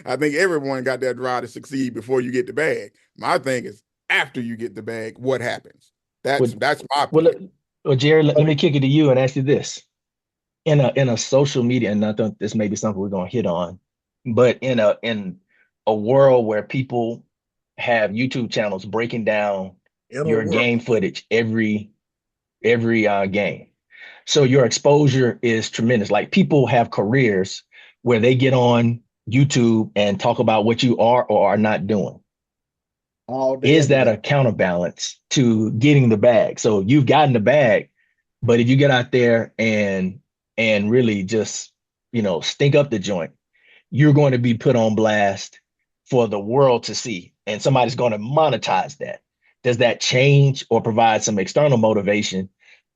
I think everyone got that drive to succeed before you get the bag. My thing is after you get the bag, what happens? That's Well, that's my well, point. Jerry, let But me kick it to you and ask you this. In a social media, and I think this may be something we're gonna hit on, but in a world where people have YouTube channels breaking down in a your world, game footage every game. So your exposure is tremendous. Like people have careers where they get on YouTube and talk about what you are or are not doing. all day, Is every that day. a counterbalance to getting the bag? So you've gotten the bag, but if you get out there and really just, stink up the joint, you're going to be put on blast for the world to see, and somebody's going to monetize that. Does that change or provide some external motivation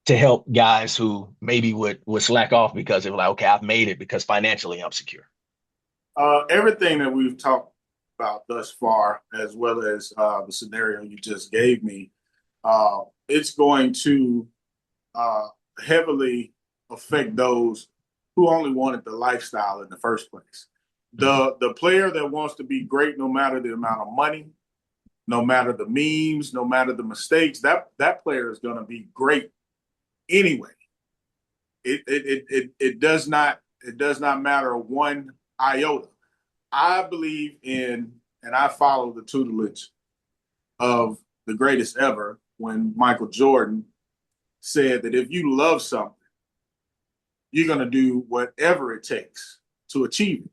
to help guys who maybe would slack off because they're like, okay, I've made it because financially I'm secure? Everything that we've talked about thus far, as well as the scenario you just gave me, it's going to uh, heavily affect those who only wanted the lifestyle in the first place. Mhm. The player that wants to be great no matter the amount of money, no matter the memes, no matter the mistakes, that player is going to be great anyway. It does not matter one iota. I believe in, and I follow the tutelage of the greatest ever when Michael Jordan said that if you love something, you're going to do whatever it takes to achieve it.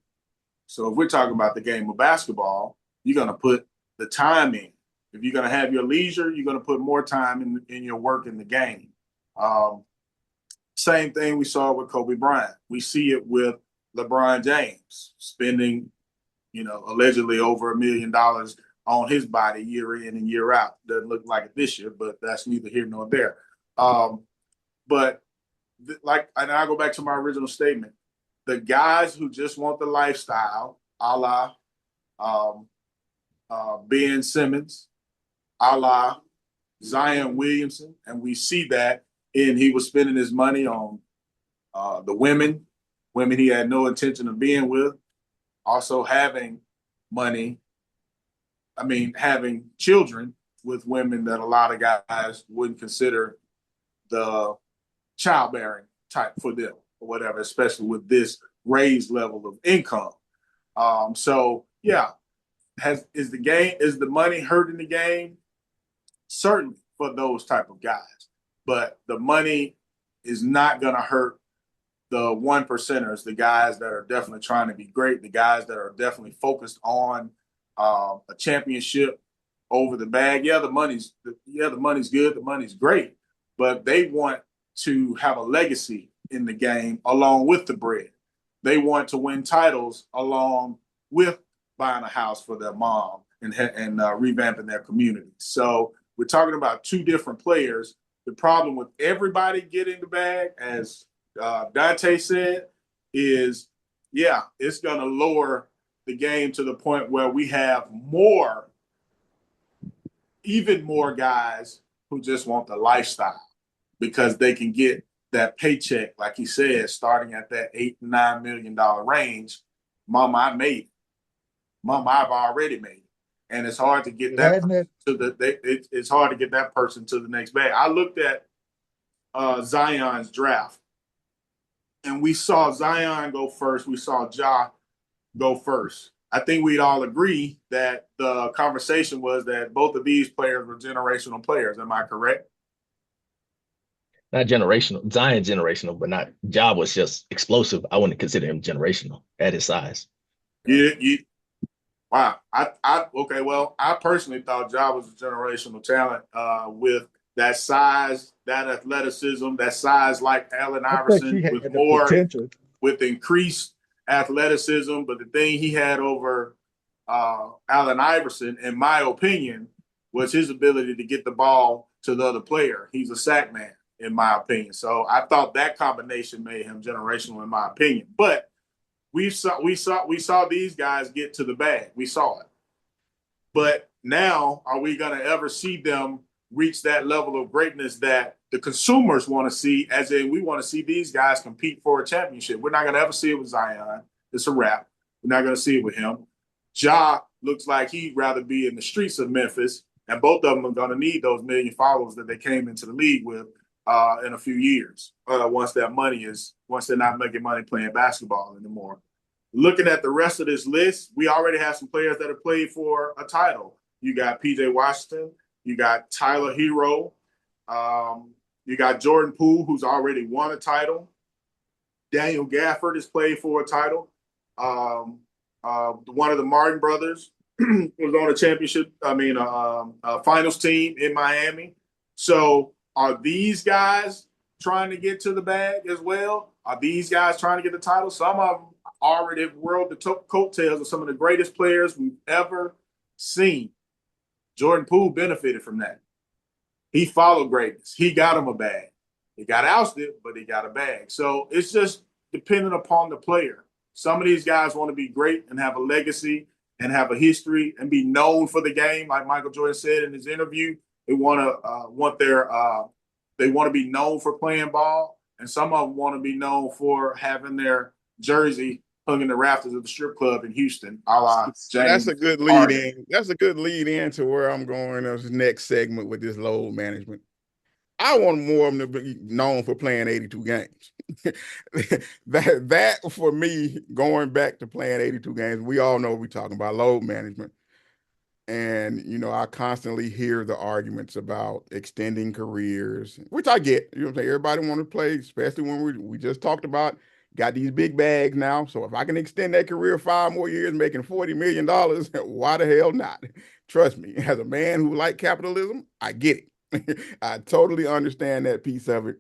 So if we're talking about the game of basketball, you're going to put the time in. If you're going to have your leisure, you're going to put more time in your work in the game. Same thing we saw with Kobe Bryant. We see it with LeBron James spending, allegedly over $1 million on his body year in and year out. Doesn't look like it this year, but that's neither here nor there. But and I go back to my original statement, the guys who just want the lifestyle, a la Ben Simmons, a la Zion Williamson, and we see that he was spending his money on the women he had no intention of being with, also having having children with women that a lot of guys wouldn't consider the childbearing type for them or whatever, especially with this raised level of income. So yeah, is the money hurting the game? Certainly for those type of guys, but the money is not going to hurt the one percenters, the guys that are definitely trying to be great, the guys that are definitely focused on a championship over the bag. Yeah, the money's good, the money's great, but they want to have a legacy in the game along with the bread. They want to win titles along with buying a house for their mom and revamping their community. So we're talking about two different players. The problem with everybody getting the bag, as Dante said, is, it's going to lower the game to the point where we have even more guys who just want the lifestyle because they can get that paycheck, like he said, starting at that $8-9 million range. Mama, I made it. Mama, I've already made it. And it's hard to get it's hard to get that person to the next bag. I looked at Zion's draft, and we saw Zion go first. We saw Ja go first. I think we'd all agree that the conversation was that both of these players were generational players. Am I correct? Not generational. Zion generational, but not Ja was just explosive. I wouldn't consider him generational at his size. Wow. Okay. Well, I personally thought Ja was a generational talent with that size, that athleticism, that size like Allen Iverson with increased athleticism. But the thing he had over Allen Iverson, in my opinion, was his ability to get the ball to the other player. He's a sack man, in my opinion. So I thought that combination made him generational, in my opinion. But we saw these guys get to the bag. We saw it. But now, are we going to ever see them reach that level of greatness that the consumers want to see, as in we want to see these guys compete for a championship? We're not going to ever see it with Zion. It's a wrap. We're not going to see it with him. Ja looks like he'd rather be in the streets of Memphis, and both of them are going to need those million followers that they came into the league with in a few years, once they're not making money playing basketball anymore. Looking at the rest of this list, we already have some players that have played for a title. You got PJ Washington, you got Tyler Hero, you got Jordan Poole, who's already won a title. Daniel Gafford has played for a title. One of the Martin brothers was on a championship, finals team in Miami. So are these guys trying to get to the bag as well? Are these guys trying to get the title? Some of them already have rode the coattails of some of the greatest players we've ever seen. Jordan Poole benefited from that. He followed greatness. He got him a bag. He got ousted, but he got a bag. So it's just dependent upon the player. Some of these guys want to be great and have a legacy and have a history and be known for the game, like Michael Jordan said in his interview. They want to be known for playing ball, and some of them want to be known for having their jersey hung in the rafters of the strip club in Houston, a la James. That's a good lead Harden. in. That's a good lead in to where I'm going in this next segment with this load management. I want more of them to be known for playing 82 games. that for me, going back to playing 82 games, we all know we're talking about load management. And, you know, I constantly hear the arguments about extending careers, which I get. You know what I'm saying? Everybody want to play, especially when we just talked about got these big bags now. So if I can extend that career 5 more years making $40 million, why the hell not? Trust me, as a man who like capitalism, I get it. I totally understand that piece of it.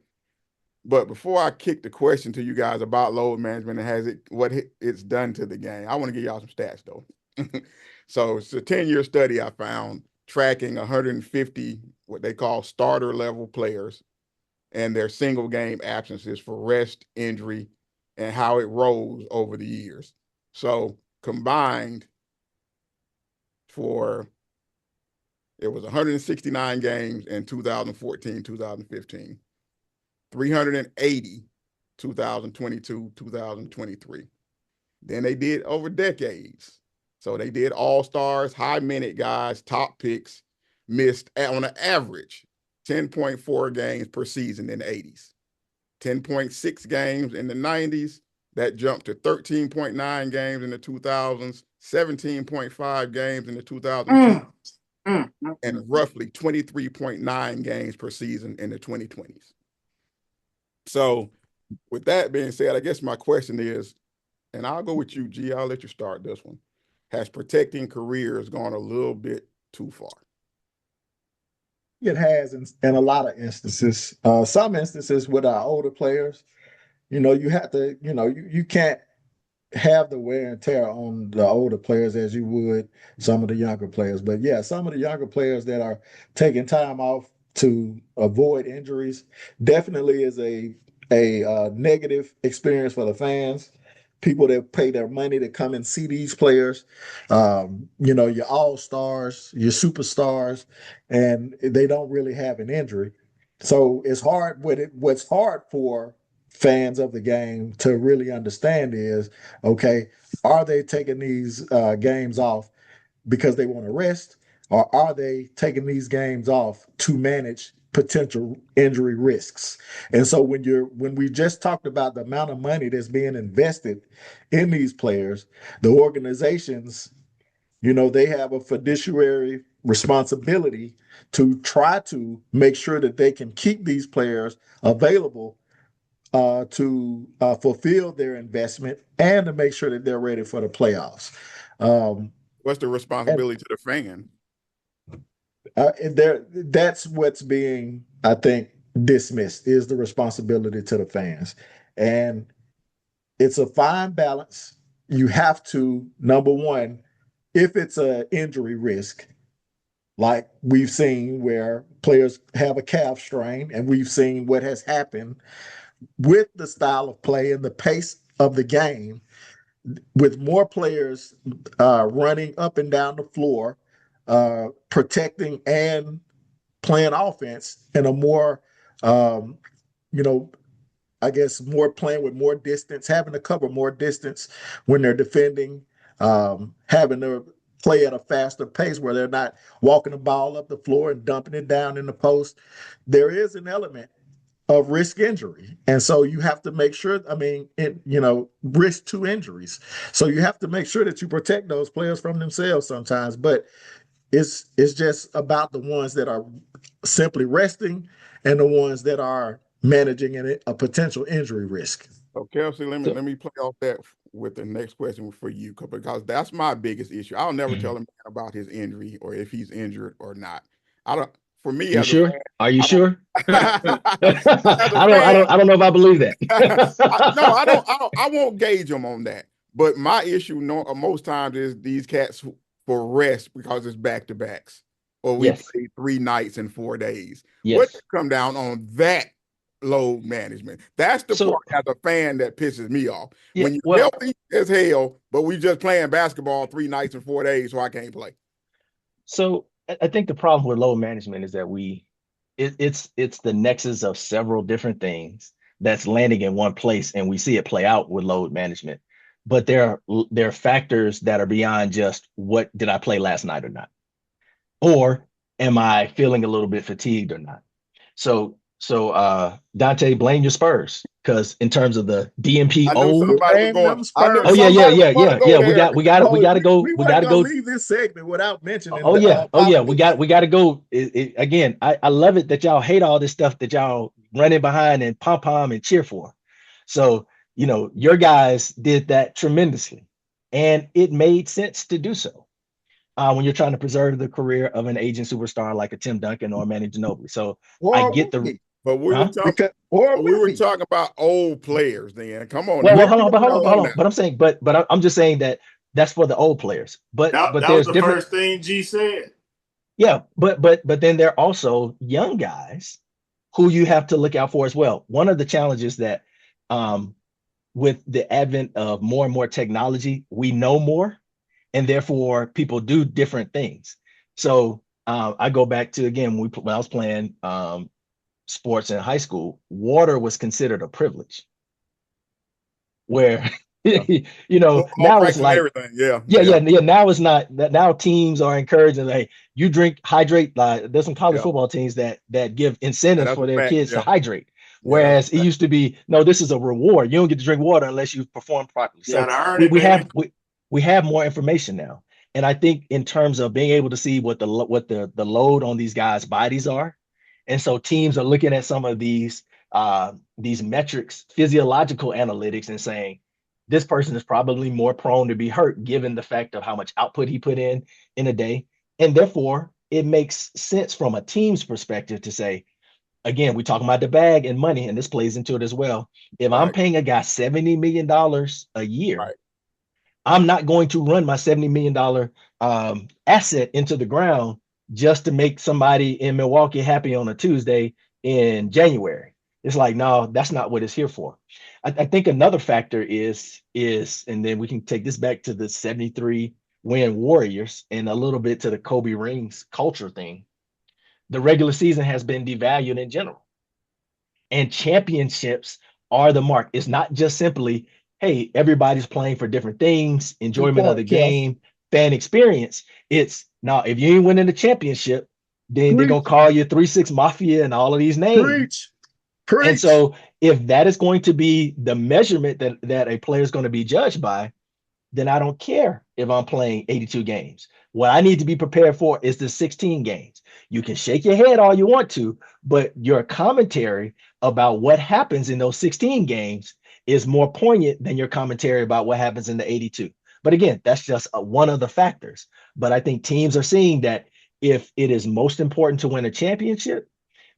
But before I kick the question to you guys about load management and what it's done to the game, I want to give y'all some stats though. So it's a 10-year study I found tracking 150 what they call starter level players and their single game absences for rest, injury, and how it rose over the years. So combined it was 169 games in 2014, 2015, 380, 2022, 2023. Then they did over decades. So they did all-stars, high-minute guys, top picks, missed on an average 10.4 games per season in the 80s, 10.6 games in the 90s. That jumped to 13.9 games in the 2000s, 17.5 games in the 2010s, and roughly 23.9 games per season in the 2020s. So with that being said, I guess my question is, and I'll go with you, G, I'll let you start this one. Has protecting careers gone a little bit too far? It has in a lot of instances. Some instances with our older players, you have to, you can't have the wear and tear on the older players as you would some of the younger players. But yeah, some of the younger players that are taking time off to avoid injuries definitely is a negative experience for the fans. People that pay their money to come and see these players, your all stars, your superstars, and they don't really have an injury. So it's hard. What's hard for fans of the game to really understand is, okay, are they taking these games off because they want to rest, or are they taking these games off to manage potential injury risks? And so when we just talked about the amount of money that's being invested in these players, the organizations, they have a fiduciary responsibility to try to make sure that they can keep these players available to fulfill their investment and to make sure that they're ready for the playoffs. What's the responsibility to the fan? That's what's being, I think, dismissed, is the responsibility to the fans. And it's a fine balance. You have to, number one, if it's an injury risk, like we've seen where players have a calf strain, and we've seen what has happened with the style of play and the pace of the game, with more players running up and down the floor, protecting and playing offense in a more, I guess, more playing with more distance, having to cover more distance when they're defending, having to play at a faster pace where they're not walking the ball up the floor and dumping it down in the post. There is an element of risk injury. And so you have to make sure, risk to injuries. So you have to make sure that you protect those players from themselves sometimes. But it's just about the ones that are simply resting and the ones that are managing a potential injury risk. So Kelsey, let me play off that with the next question for you, because that's my biggest issue. I'll never tell a man about his injury or if he's injured or not. I don't. For me, you as sure? a fan, Are you sure? I I don't know if I believe that. No, I don't. I won't gauge them on that. But my issue, most times, is these cats for rest because it's back to backs, or we Yes. play 3 nights in 4 days. Yes. What come down on that load management? That's the part as a fan that pisses me off. Yeah, when you're healthy as hell, but we just playing basketball 3 nights in 4 days, so I can't play. So I think the problem with load management is that it's the nexus of several different things that's landing in one place, and we see it play out with load management. but there are factors that are beyond just what did I play last night or not, or am I feeling a little bit fatigued or not. So Dante, blame your Spurs, because in terms of the DMP I knew old. somebody was Blame going. them I knew Oh Spurs. yeah, yeah, somebody was yeah, going to yeah, go yeah. there. We gotta go. We We weren't gotta gonna go. leave this segment without mentioning Oh yeah, oh yeah. Popovich. We got to go. Again, I love it that y'all hate all this stuff that y'all running behind and pom pom and cheer for. So your guys did that tremendously, and it made sense to do so when you're trying to preserve the career of an aging superstar like a Tim Duncan or Manny Ginobili. So I Or get will the he? But we were huh. talking. Because or We will were he? talking about old players. Then come on, Well, now. hold We on, but don't hold on, know. but hold Come on on. now. But I'm saying, but I'm just saying that that's for the old players. But That was there's the different. first thing G said. Yeah, but then there are also young guys who you have to look out for as well. One of the challenges that um, with the advent of more and more technology, we know more, and therefore people do different things. So I go back to again when I was playing sports in high school, water was considered a privilege. Where Yeah. All now it's practice and like everything. Yeah, yeah, yeah, yeah, yeah. Now it's not that. Now teams are encouraging, like, you drink, hydrate. Like, there's some college yeah. football teams that give Yeah, incentives that's for a their fact. kids to Yeah, hydrate. yeah, that's Whereas a it fact. used to be, no, this is a reward. You don't get to drink water unless you perform properly. You So gotta earn we it, we baby. have we have more information now, and I think in terms of being able to see what the load on these guys' bodies are, and so teams are looking at some of these metrics, physiological analytics, and saying this person is probably more prone to be hurt given the fact of how much output he put in a day. And therefore, it makes sense from a team's perspective to say, again, we're talking about the bag and money, and this plays into it as well. If I'm Right, paying a guy $70 million a year, right. I'm not going to run my $70 million asset into the ground just to make somebody in Milwaukee happy on a Tuesday in January. It's like, no, that's not what it's here for. I think another factor is, and then we can take this back to the 73 win Warriors and a little bit to the Kobe rings culture thing. The regular season has been devalued in general, and championships are the mark. It's not just simply, hey, everybody's playing for different things, Good enjoyment of the point, Kev. game, fan experience. It's now, if you ain't winning the championship, then they're gonna Preach, call you 3-6 Mafia and all of these names. preach, And preach. so if that is going to be the measurement that a player is going to be judged by, then I don't care if I'm playing 82 games. What I need to be prepared for is the 16 games. You can shake your head all you want to, but your commentary about what happens in those 16 games is more poignant than your commentary about what happens in the 82. But again, that's just one of the factors. But I think teams are seeing that if it is most important to win a championship,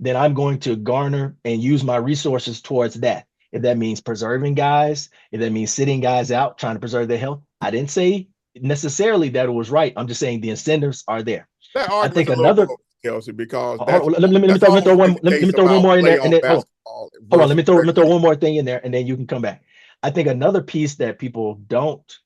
then I'm going to garner and use my resources towards that. If that means preserving guys, if that means sitting guys out, trying to preserve their health. I didn't say necessarily that it was right. I'm just saying the incentives are there. That I argument's think a little another. bogus, Kelsey, because Hold on, that's let me throw always one. been the Let me case throw one about more in there, and playoff then basketball hold on. versus Let me throw regular. one more thing in there, and then you can come back. I think another piece that people don't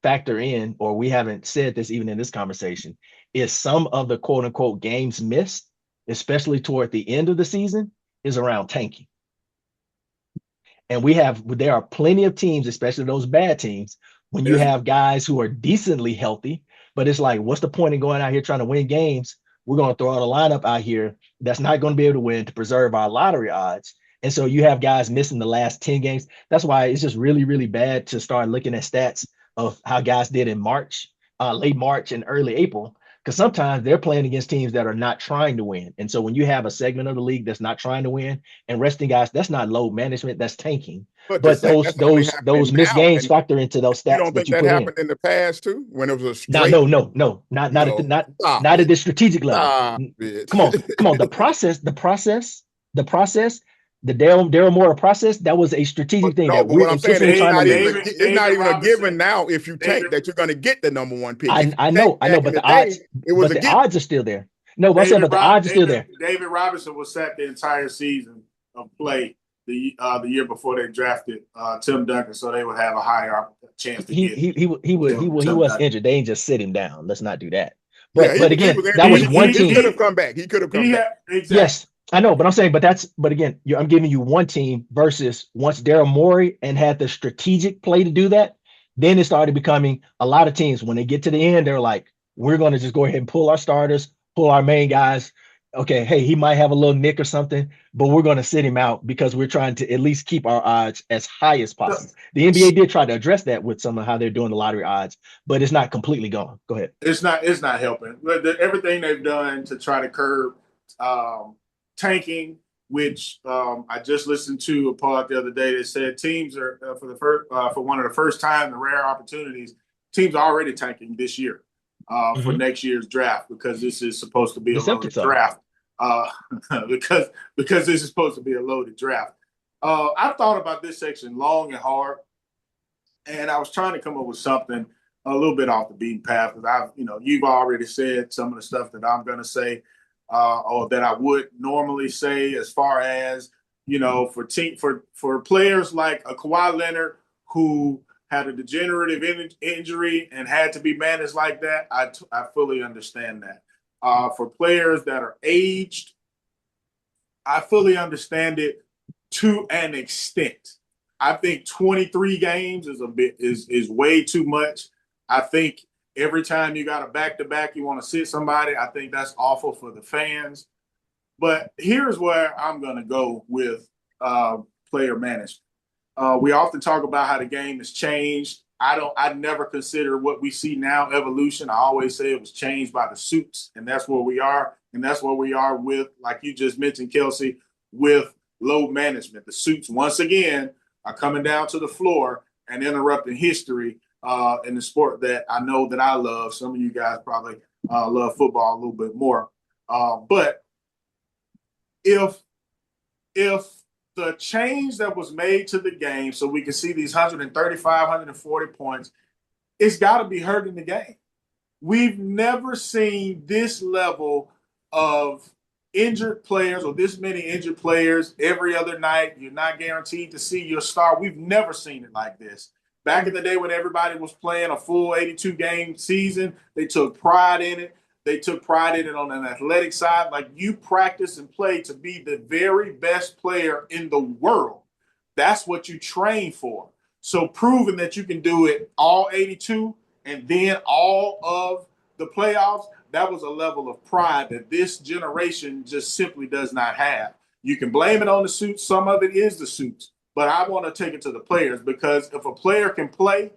factor in, or we haven't said this even in this conversation, is some of the quote unquote games missed, especially toward the end of the season, is around tanking. And there are plenty of teams, especially those bad teams, when you It's, have guys who are decently healthy, but it's like, what's the point in going out here trying to win games? We're going to throw out a lineup out here that's not going to be able to win to preserve our lottery odds. And so you have guys missing the last 10 games. That's why it's just really, really bad to start looking at stats of how guys did in March, late March and early April, because sometimes they're playing against teams that are not trying to win. And so when you have a segment of the league that's not trying to win and resting guys, that's not load management, that's tanking. But to But say those that's only those happening those missed now, games and factor into those you stats don't that think you that put in. happened in the past too, when it was a Not straight, no no no not not at the, no, not stop not at it, the strategic level. stop it. Come on. The process, the Daryl Morey process, that was a But strategic thing no, that but we're what I'm saying is intentionally it's trying to not even lose. David a Robinson. given now if you tank David that you're going to get the number one pick. If I you I tank know, back in but the day, it was but a the given. odds are still there. No, but I'm saying, but the odds are still there. David Robinson was sat the entire season of play the year before they drafted Tim Duncan, so they would have a higher chance to get He Tim was Duncan. injured. They ain't just sit him down. Let's not do that. Yeah, But he again, was that injured. was one He team. could have come back. He could have come back. Exactly. Yes, I know, but I'm saying, but again, I'm giving you one team versus once Daryl Morey and had the strategic play to do that. Then it started becoming a lot of teams when they get to the end, they're like, we're going to just go ahead and pull our starters, pull our main guys. Okay, hey, he might have a little nick or something, but we're going to sit him out because we're trying to at least keep our odds as high as possible. The NBA did try to address that with some of how they're doing the lottery odds, but it's not completely gone. Go ahead. It's not helping. Everything they've done to try to curb tanking, which I just listened to a pod the other day that said teams are for one of the first time, the rare opportunities, teams are already tanking this year for next year's draft because this is supposed to be a loaded draft. Because this is supposed to be a loaded draft. I've thought about this section long and hard, and I was trying to come up with something a little bit off the beaten path because you've already said some of the stuff that I'm going to say or that I would normally say as far as, for players like a Kawhi Leonard who had a degenerative injury and had to be managed like that, I fully understand that. For players that are aged, I fully understand it to an extent. I think 23 games is way too much. I think every time you got a back-to-back, you want to sit somebody. I think that's awful for the fans. But here's where I'm going to go with player management. We often talk about how the game has changed. I never consider what we see now evolution. I always say it was changed by the suits, and that's where we are. And that's where we are with, like you just mentioned, Kelsey, with load management. The suits, once again, are coming down to the floor and interrupting history in the sport that I know that I love. Some of you guys probably love football a little bit more. But if the change that was made to the game so we can see these 135, 140 points, it's got to be hurting the game. We've never seen this level of injured players or this many injured players every other night. You're not guaranteed to see your star. We've never seen it like this. Back in the day when everybody was playing a full 82-game season, they took pride in it. They took pride in it on an athletic side. Like, you practice and play to be the very best player in the world. That's what you train for. So proving that you can do it all 82 and then all of the playoffs, that was a level of pride that this generation just simply does not have. You can blame it on the suits. Some of it is the suits. But I want to take it to the players, because if a player can play,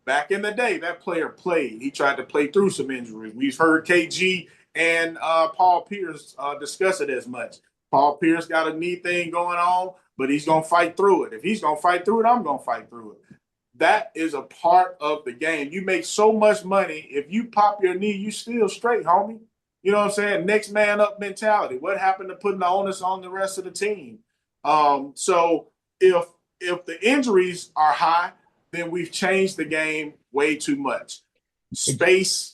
back in the day, that player played. He tried to play through some injuries. We've heard KG and Paul Pierce discuss it as much. Paul Pierce got a knee thing going on, but he's going to fight through it. If he's going to fight through it, I'm going to fight through it. That is a part of the game. You make so much money. If you pop your knee, you still straight, homie. You know what I'm saying? Next man up mentality. What happened to putting the onus on the rest of the team? So if the injuries are high, then we've changed the game way too much. Space,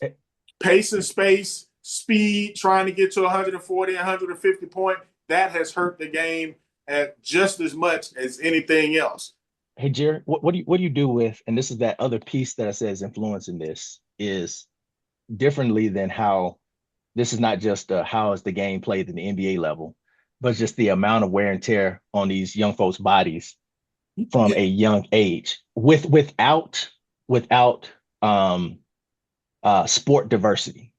pace and space, speed, trying to get to 140, 150 point, that has hurt the game at just as much as anything else. Hey, Jerry, what do you do with, and this is that other piece that I said is influencing this, is differently than how this is not just how is the game played in the NBA level, but just the amount of wear and tear on these young folks' bodies from a young age without sport diversity.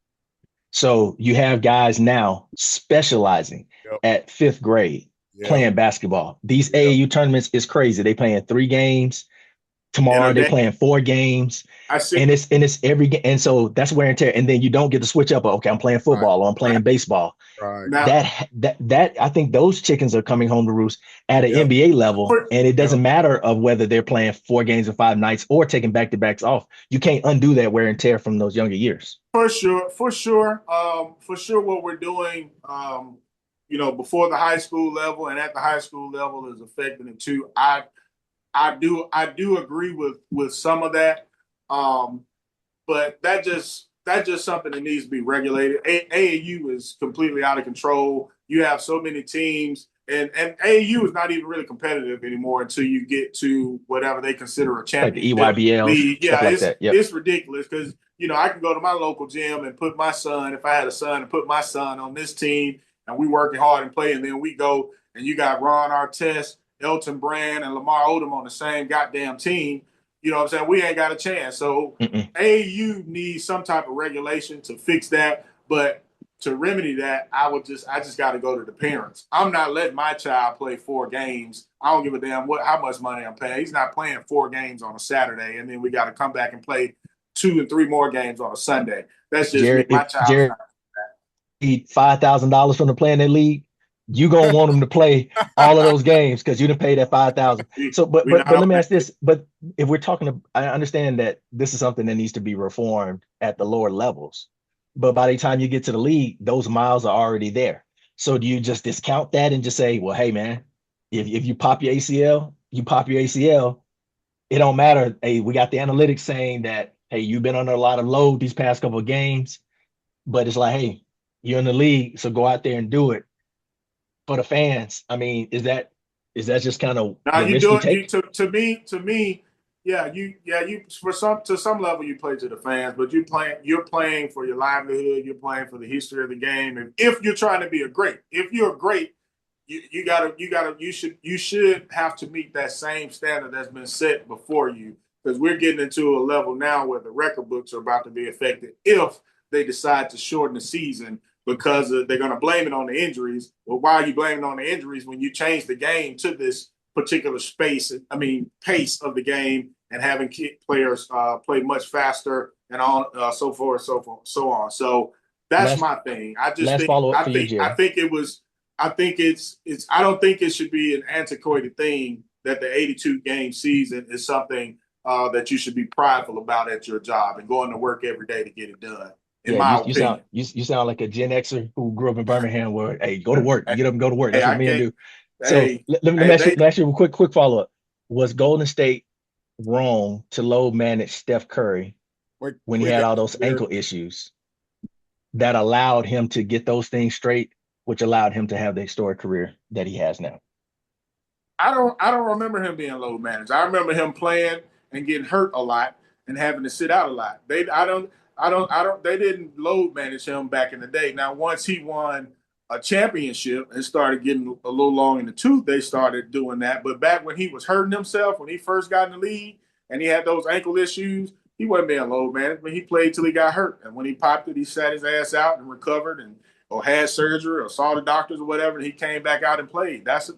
So you have guys now specializing at fifth grade playing basketball. These AAU tournaments is crazy. They playing 3 games. Tomorrow they playing 4 games. And it's every game. And so that's wear and tear. And then you don't get to switch up. Okay, I'm playing football or I'm playing baseball. Right. Now, that I think those chickens are coming home to roost at an NBA level. And it doesn't matter of whether they're playing 4 games in 5 nights or taking back-to-backs off. You can't undo that wear and tear from those younger years. For sure. What we're doing, before the high school level and at the high school level is affecting it too. I do agree with some of that, but that just something that needs to be regulated. AAU is completely out of control. You have so many teams, and AAU is not even really competitive anymore until you get to whatever they consider a championship like the EYBL league. Yeah, like that. Yep. It's ridiculous because I can go to my local gym and put my son, if I had a son, and put my son on this team, and we working hard and play, and then we go and you got Ron Artest, Elton Brand, and Lamar Odom on the same goddamn team. You know what I'm saying? We ain't got a chance. So AAU needs some type of regulation to fix that. But to remedy that, I just got to go to the parents. I'm not letting my child play 4 games. I don't give a damn how much money I'm paying. He's not playing 4 games on a Saturday, and then we got to come back and play 2 and 3 more games on a Sunday. That's just me. Jared, My if child's Jared not. need $5,000 from the play in that league, you gonna want him to play all of those games because you didn't pay that 5,000. So, but We not let on me that. ask this: but if we're talking, I understand that this is something that needs to be reformed at the lower levels. But by the time you get to the league, those miles are already there. So do you just discount that and just say, well, hey man, if you pop your ACL, you pop your ACL. It don't matter. Hey, we got the analytics saying that, hey, you've been under a lot of load these past couple of games, but it's like, hey, you're in the league, so go out there and do it for the fans. I mean, is that just kind of Now the you risk do you it. take? To me, yeah, you to some level you play to the fans, but you're playing for your livelihood. You're playing for the history of the game. And if you're trying to be if you're a great, you should have to meet that same standard that's been set before you, because we're getting into a level now where the record books are about to be affected if they decide to shorten the season because they're going to blame it on the injuries. Well, why are you blaming it on the injuries when you change the game to this particular pace of the game, and having players play much faster and on so forth, so on. So that's Last my thing. I just last think follow up for you, Jerry. I don't think it should be an antiquated thing that the 82 game season is something that you should be prideful about at your job and going to work every day to get it done. In Yeah, my opinion. you sound like a Gen Xer who grew up in Birmingham where, hey, go to work, get up and go to work. Hey, That's what I men can't. do. So Hey, let me hey, ask you, they. a quick follow up. Was Golden State wrong to low manage Steph Curry Quick, when he quick had all those answer. ankle issues that allowed him to get those things straight, which allowed him to have the historic career that he has now? I don't remember him being load managed. I remember him playing and getting hurt a lot and having to sit out a lot. They didn't load manage him back in the day. Now once he won a championship and started getting a little long in the tooth, they started doing that. But back when he was hurting himself, when he first got in the league and he had those ankle issues, he wasn't being load managed, but he played till he got hurt. And when he popped it, he sat his ass out and recovered and or had surgery or saw the doctors or whatever, and he came back out and played. That's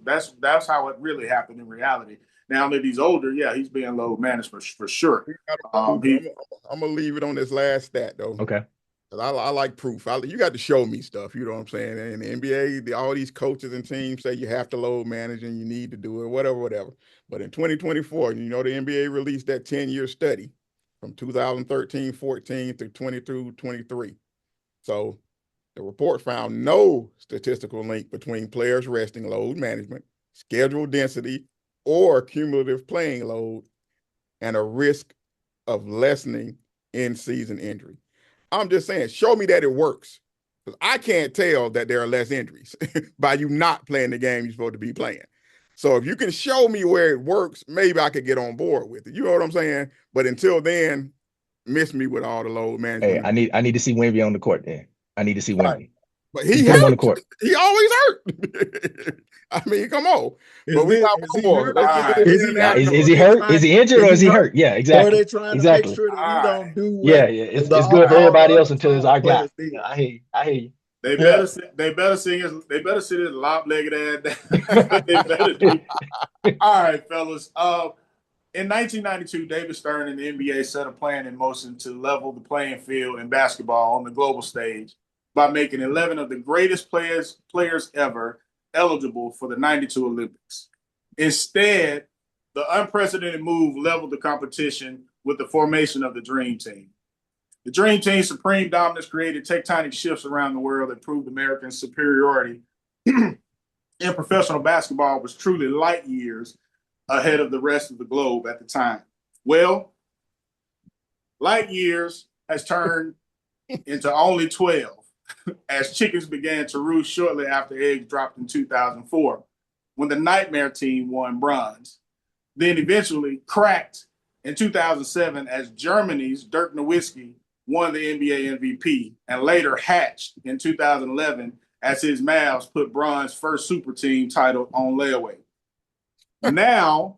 how it really happened in reality. Now that he's older, yeah, he's being load managed for sure. I'm gonna leave it on this last stat though. Okay. I like proof. You got to show me stuff. You know what I'm saying? And in the NBA, all these coaches and teams say you have to load manage and you need to do it, whatever. But in 2024, the NBA released that 10-year study from 2013-14 through 22-23. So the report found no statistical link between players' resting load management, schedule density, or cumulative playing load and a risk of lessening in-season injury. I'm just saying, show me that it works. Because I can't tell that there are less injuries by you not playing the game you're supposed to be playing. So if you can show me where it works, maybe I could get on board with it. You know what I'm saying? But until then, miss me with all the load Hey, management. I need to see Wemby on the court then. I need to see Right. Wemby. But Just he get him on the hurt. court. He always hurt. I mean, come on. But we got Is one he more. hurt? Let's get this Is in he there. hurt? Is Or he they hurt? Is trying? he injured Is or he is he hurt? hurt? Yeah, Or are exactly. they trying to make Exactly. sure that he All right. don't do Yeah, what yeah. the It's good for all the everybody else other until it's star our guy. players did? I hear you. I hear you. Yeah. They better see his lob-legged ass down. They better do. All right, fellas. In 1992, David Stern and the NBA set a plan in motion to level the playing field in basketball on the global stage by making 11 of the greatest players ever eligible for the 92 Olympics. Instead, the unprecedented move leveled the competition with the formation of the Dream Team. The Dream Team's supreme dominance created tectonic shifts around the world that proved American superiority in professional basketball was truly light years ahead of the rest of the globe at the time. Well, light years has turned into only 12 as chickens began to roost shortly after eggs dropped in 2004 when the Nightmare team won bronze. Then eventually cracked in 2007 as Germany's Dirk Nowitzki won the NBA MVP and later hatched in 2011 as his Mavs put bronze first super team title on layaway. Now,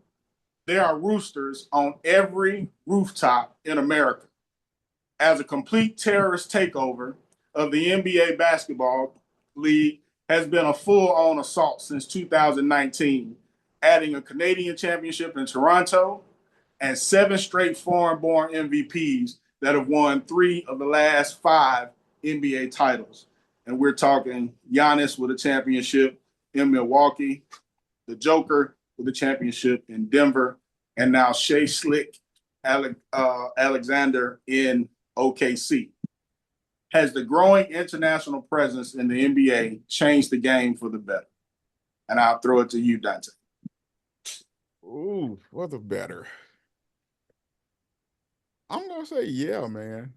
there are roosters on every rooftop in America. As a complete terrorist takeover of the NBA basketball league has been a full-on assault since 2019, adding a Canadian championship in Toronto and 7 straight foreign-born MVPs that have won 3 of the last 5 NBA titles. And we're talking Giannis with a championship in Milwaukee, the Joker with a championship in Denver, and now Shea Slick Alexander in OKC. Has the growing international presence in the NBA changed the game for the better? And I'll throw it to you, Dante. Ooh, for the better. I'm gonna say yeah, man.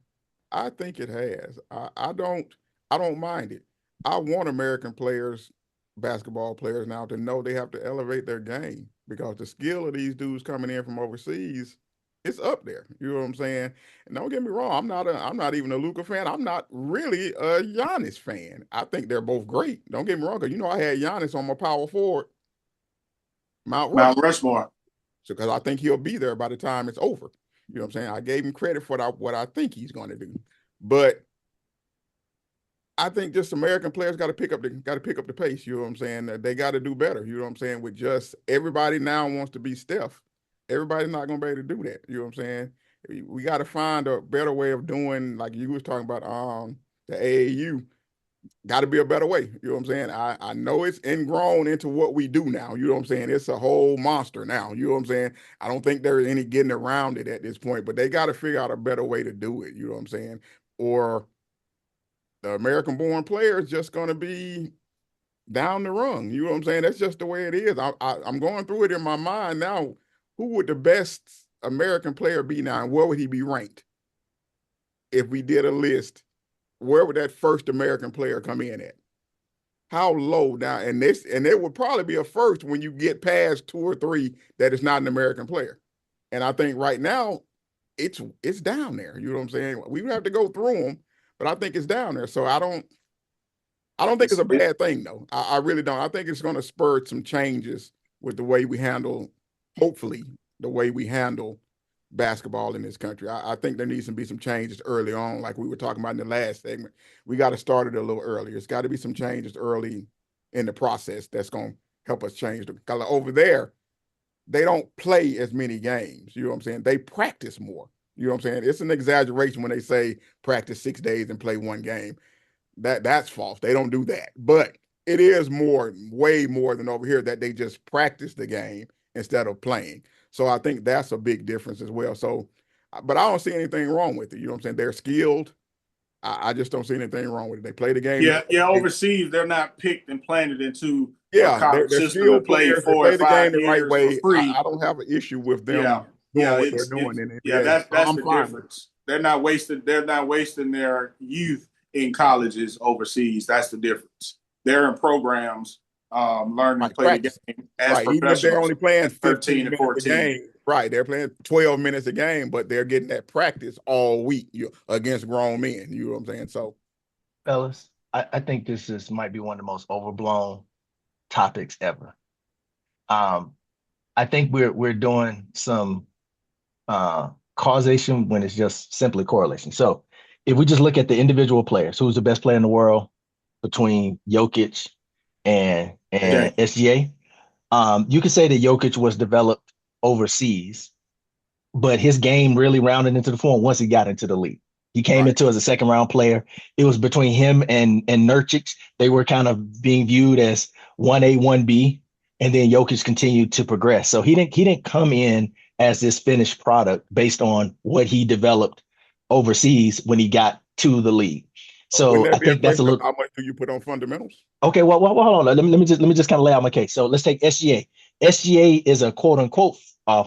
I think it has. I don't mind it. I want American players, basketball players now to know they have to elevate their game because the skill of these dudes coming in from overseas, it's up there. You know what I'm saying? And don't get me wrong, I'm not even a Luka fan. I'm not really a Giannis fan. I think they're both great. Don't get me wrong, because I had Giannis on my power forward, Mount Mount Rushmore. Rushmore. So because I think he'll be there by the time it's over. You know what I'm saying? I gave him credit for what I think he's going to do. But I think just American players got to pick up the pace. You know what I'm saying? They got to do better. You know what I'm saying? With just everybody now wants to be Steph. Everybody's not gonna be able to do that. You know what I'm saying? We got to find a better way of doing, like you was talking about, the AAU. Got to be a better way. You know what I'm saying? I know it's ingrown into what we do now. You know what I'm saying? It's a whole monster now. You know what I'm saying? I don't think there's any getting around it at this point, but they got to figure out a better way to do it. You know what I'm saying? Or the American-born player is just going to be down the rung. You know what I'm saying? That's just the way it is. I'm going through it in my mind now. Who would the best American player be now, and where would he be ranked if we did a list? Where would that first American player come in at? How low down? And it would probably be a first when you get past 2 or 3 that is not an American player. And I think right now it's down there. You know what I'm saying? We would have to go through them, but I think it's down there. So I don't think it's a bad thing though. I really don't. I think it's going to spur some changes with the way we handle, hopefully, the way we handle basketball in this country. I think there needs to be some changes early on, like we were talking about in the last segment. We got to start it a little earlier. It's got to be some changes early in the process that's going to help us change. Because over there, they don't play as many games. You know what I'm saying? They practice more. You know what I'm saying? It's an exaggeration when they say practice 6 days and play 1 game. That's false. They don't do that. But it is way more than over here that they just practice the game instead of playing. So I think that's a big difference as well. So, but I don't see anything wrong with it. You know what I'm saying? They're skilled. I just don't see anything wrong with it. They play the game. Yeah. Overseas, they're not picked and planted into a They're college system skilled and played players. They 4 play or the game 5 the right years for way. free. I don't have an issue with them Yeah, doing yeah, what they're doing in the yeah. NBA. That's the difference. They're not wasting their youth in colleges overseas. That's the difference. They're in programs learning to play practice. the game as Right. Even if they're professionals only playing at 13 15 and minutes a 14. game, right? They're playing 12 minutes a game, but they're getting that practice all week against grown men. You know what I'm saying? So, fellas, I think this might be one of the most overblown topics ever. I think we're doing some causation when it's just simply correlation. So if we just look at the individual players, who's the best player in the world between Jokic and SGA? You could say that Jokic was developed overseas, but his game really rounded into the form once he got into the league. He came into as a 2nd-round player. It was between him and Nurkic. They were kind of being viewed as 1A, 1B, and then Jokic continued to progress. So he didn't come in as this finished product based on what he developed overseas when he got to the league. So I think that's a little. How much do you put on fundamentals? Okay, well, hold on. Let me just kind of lay out my case. So let's take SGA. SGA is a quote unquote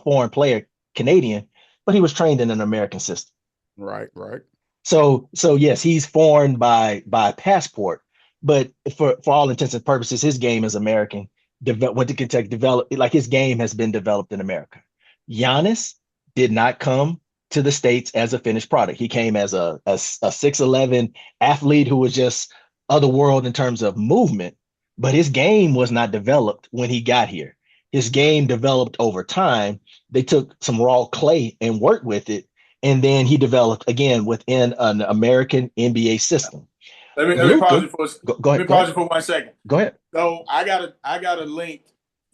foreign player, Canadian, but he was trained in an American system. Right. So yes, he's foreign by passport, but for all intents and purposes, his game is American. Went to Kentucky, developed, like his game has been developed in America. Giannis did not come to the States as a finished product. He came as a 6'11" athlete who was just otherworld in terms of movement, but his game was not developed when he got here. his game developed over time. They took some raw clay and worked with it, and then he developed again within an American NBA system. Let me pause Luka, you for go let me ahead, go pause ahead, you for 1 second. go ahead. So I gotta link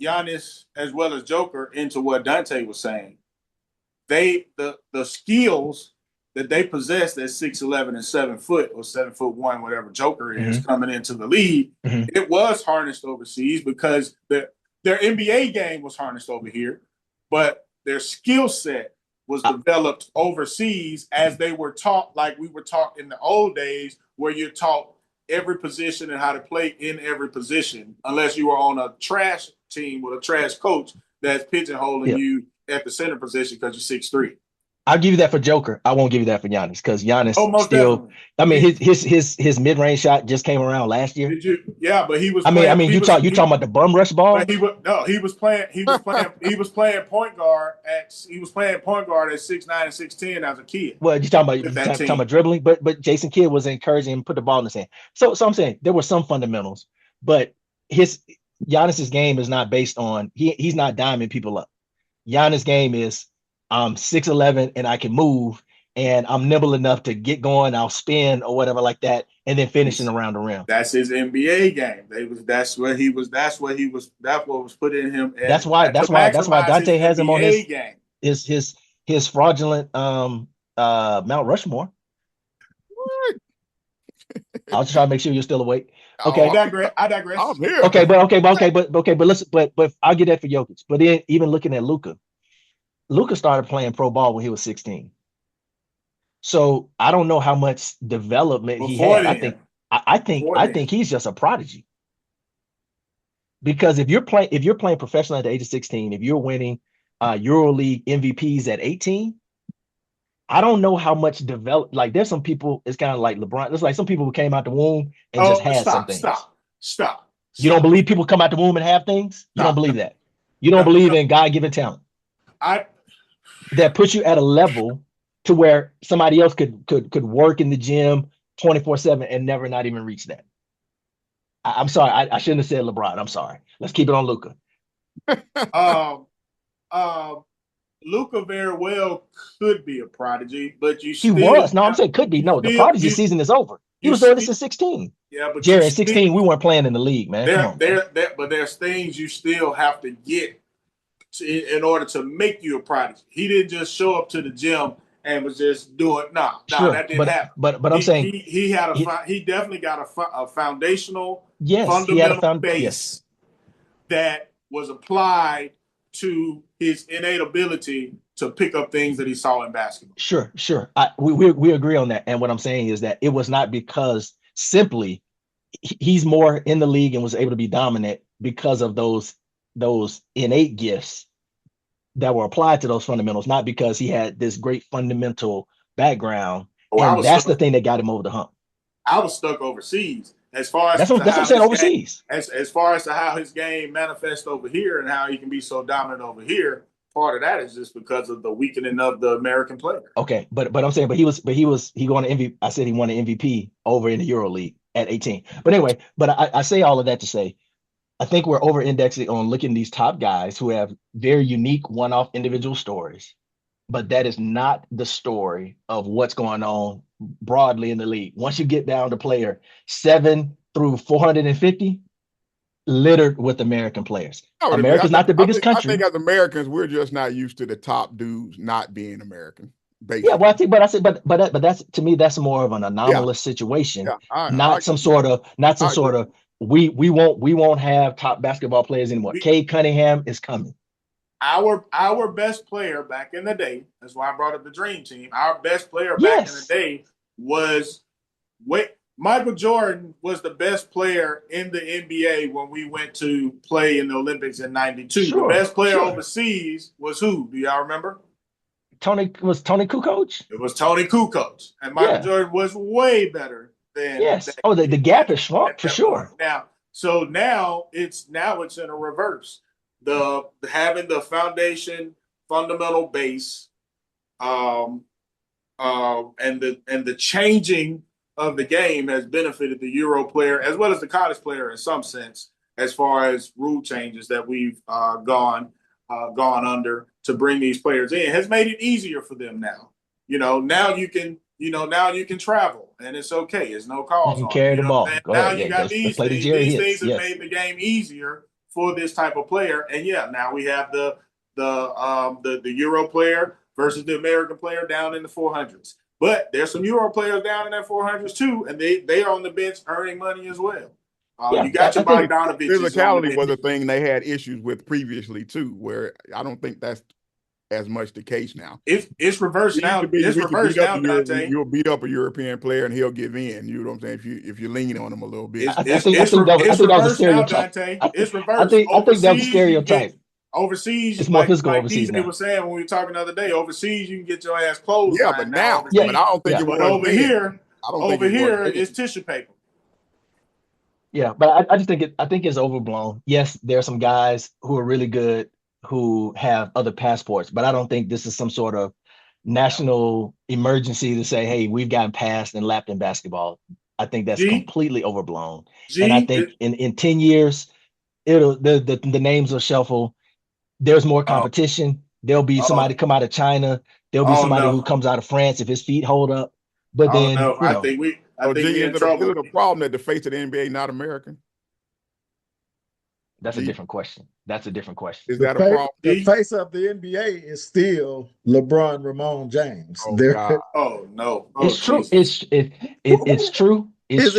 Giannis as well as Joker into what Dante was saying. The skills that they possessed at 6'11" and 7 foot or 7'1", whatever Joker is coming into the league, it was harnessed overseas because their NBA game was harnessed over here, but their skill set was developed overseas as they were taught, like we were taught in the old days, where you're taught every position and how to play in every position, unless you were on a trash team with a trash coach that's pigeonholing you at the center position because you're 6'3". I'll give you that for Joker. I won't give you that for Giannis because Giannis Oh, most still. definitely. I mean, his mid range shot just came around last year. Did you? Yeah, but he was I playing. mean, you talking about the bum rush But ball? he was no, he was playing. He was playing point guard at. He was playing point guard at 6'9" and 6'10" as a kid Well, with you that talking team. about dribbling, but Jason Kidd was encouraging him to put the ball in his hand. So I'm saying there were some fundamentals, but his Giannis's game is not based on he's not diming people up. Giannis' game is I'm 6'11" and I can move and I'm nimble enough to get going, I'll spin or whatever like that, and then finishing around the rim. That's his NBA game. That's what was put in him That's and why to maximize his Dante has him on NBA game. his fraudulent Mount Rushmore. What? I'll just try to make sure you're still awake. Okay. Oh, I digress. I'm here. But I'll get that for Jokic. But then even looking at Luka started playing pro ball when he was 16. So I don't know how much development he Before had. then, I think he's just a prodigy. Because if you're playing professional at the age of 16, if you're winning EuroLeague MVPs at 18, I don't know how much develop. Like there's some people, it's kind of like LeBron. There's like some people who came out the womb and just had some things. You don't believe people come out the womb and have things? You don't believe that. You don't believe in God-given talent. That puts you at a level to where somebody else could work in the gym 24/7 and never not even reach that. I'm sorry, I shouldn't have said LeBron. I'm sorry. Let's keep it on Luka. Luka very well could be a prodigy, but he was. No, I'm saying could be. No, the prodigy season is over. He was doing this in 16. Yeah, but Jerry, in 16, we weren't playing in the league, man. But there's things you still have to get in order to make you a prodigy. He didn't just show up to the gym and was just doing that didn't happen. But I'm saying he definitely got a foundational fundamental base that was applied to his innate ability to pick up things that he saw in basketball. Sure. We agree on that. And what I'm saying is that it was not because simply he's more in the league and was able to be dominant because of those innate gifts that were applied to those fundamentals, not because he had this great fundamental background. And that's the thing that got him over the hump. I was stuck overseas. As far as that's what I'm saying, overseas. As far as to how his game manifests over here and how he can be so dominant over here, part of that is just because of the weakening of the American player. Okay, but I'm saying, he going to MVP. I said he won an MVP over in the EuroLeague at 18. But anyway, I say all of that to say, I think we're over-indexing on looking at these top guys who have very unique one-off individual stories, but that is not the story of what's going on broadly in the league. Once you get down to player 7 through 450, littered with American players. America's not the biggest country. I think as Americans, we're just not used to the top dudes not being American. Basically. Yeah, well, I think, but that's, to me, that's more of an anomalous situation, not some sort of we won't have top basketball players anymore. Cade Cunningham is coming. Our best player back in the day, that's why I brought up the Dream Team. Our best player back in the day was Michael Jordan was the best player in the NBA when we went to play in the Olympics in '92. The best player overseas was who? Do y'all remember? Tony Kukoc? It was Tony Kukoc. And Michael Jordan was way better than the gap is shrunk for sure. Now it's in a reverse. Having the fundamental base, and the changing of the game has benefited the Euro player as well as the college player in some sense. as far as rule changes that we've gone under to bring these players in has made it easier for them now. Now you can travel and it's okay. It's no You calls can on carry you. the You know what I'm ball. saying? Go Now ahead. you Yeah, got let's these play the things. Jerry These hits. things have Yes. made the game easier for this type of player. And yeah, now we have the Euro player versus the American player down in the 400s. But there's some Euro players down in that 400s too, and they are on the bench earning money as well. Yeah, You got your Bogdanovich. Physicality was a thing they had issues with previously too, where I don't think that's as much the case now. It's reversed now. It's reversed now, Dante. You'll beat up a European player and he'll give in. You know what I'm saying? If you lean on him a little bit. I think that was a stereotype. Dante. It's reversed. I think that was a stereotype. Overseas, it's more physical overseas DJ now. was saying when we were talking the other day, overseas you can get your ass closed. Yeah, but now, but I don't think it was. But over here, it it's tissue paper. Yeah, but I just think it's overblown. Yes, there are some guys who are really good who have other passports, but I don't think this is some sort of national emergency to say, hey, we've gotten passed and lapped in basketball. I think that's completely overblown. And I think in 10 years, the names will shuffle. There's more competition. There'll be somebody come out of China. There'll be somebody who comes out of France if his feet hold up. But then I think we in trouble. Is it a problem that the face of the NBA not American? That's a different question. Is that a problem? The face of the NBA is still LeBron Ramon James. Oh no. It's true. It's true. It's true. Who's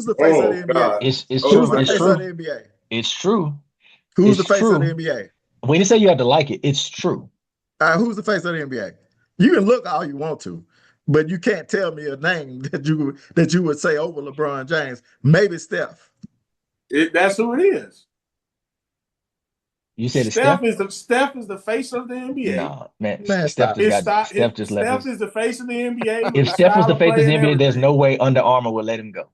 the face of the NBA? It's true. Who's the face of the NBA? It's true. Who's the face of the NBA? When you say you have to like it, it's true. Who's the face of the NBA? You can look all you want to, but you can't tell me a name that you would say over LeBron James. Maybe Steph. That's who it is. You said Steph is the face of the NBA. No, man. Steph just left. Steph is the face of the NBA. If Steph was the face of the NBA, there's no way Under Armour would let him go.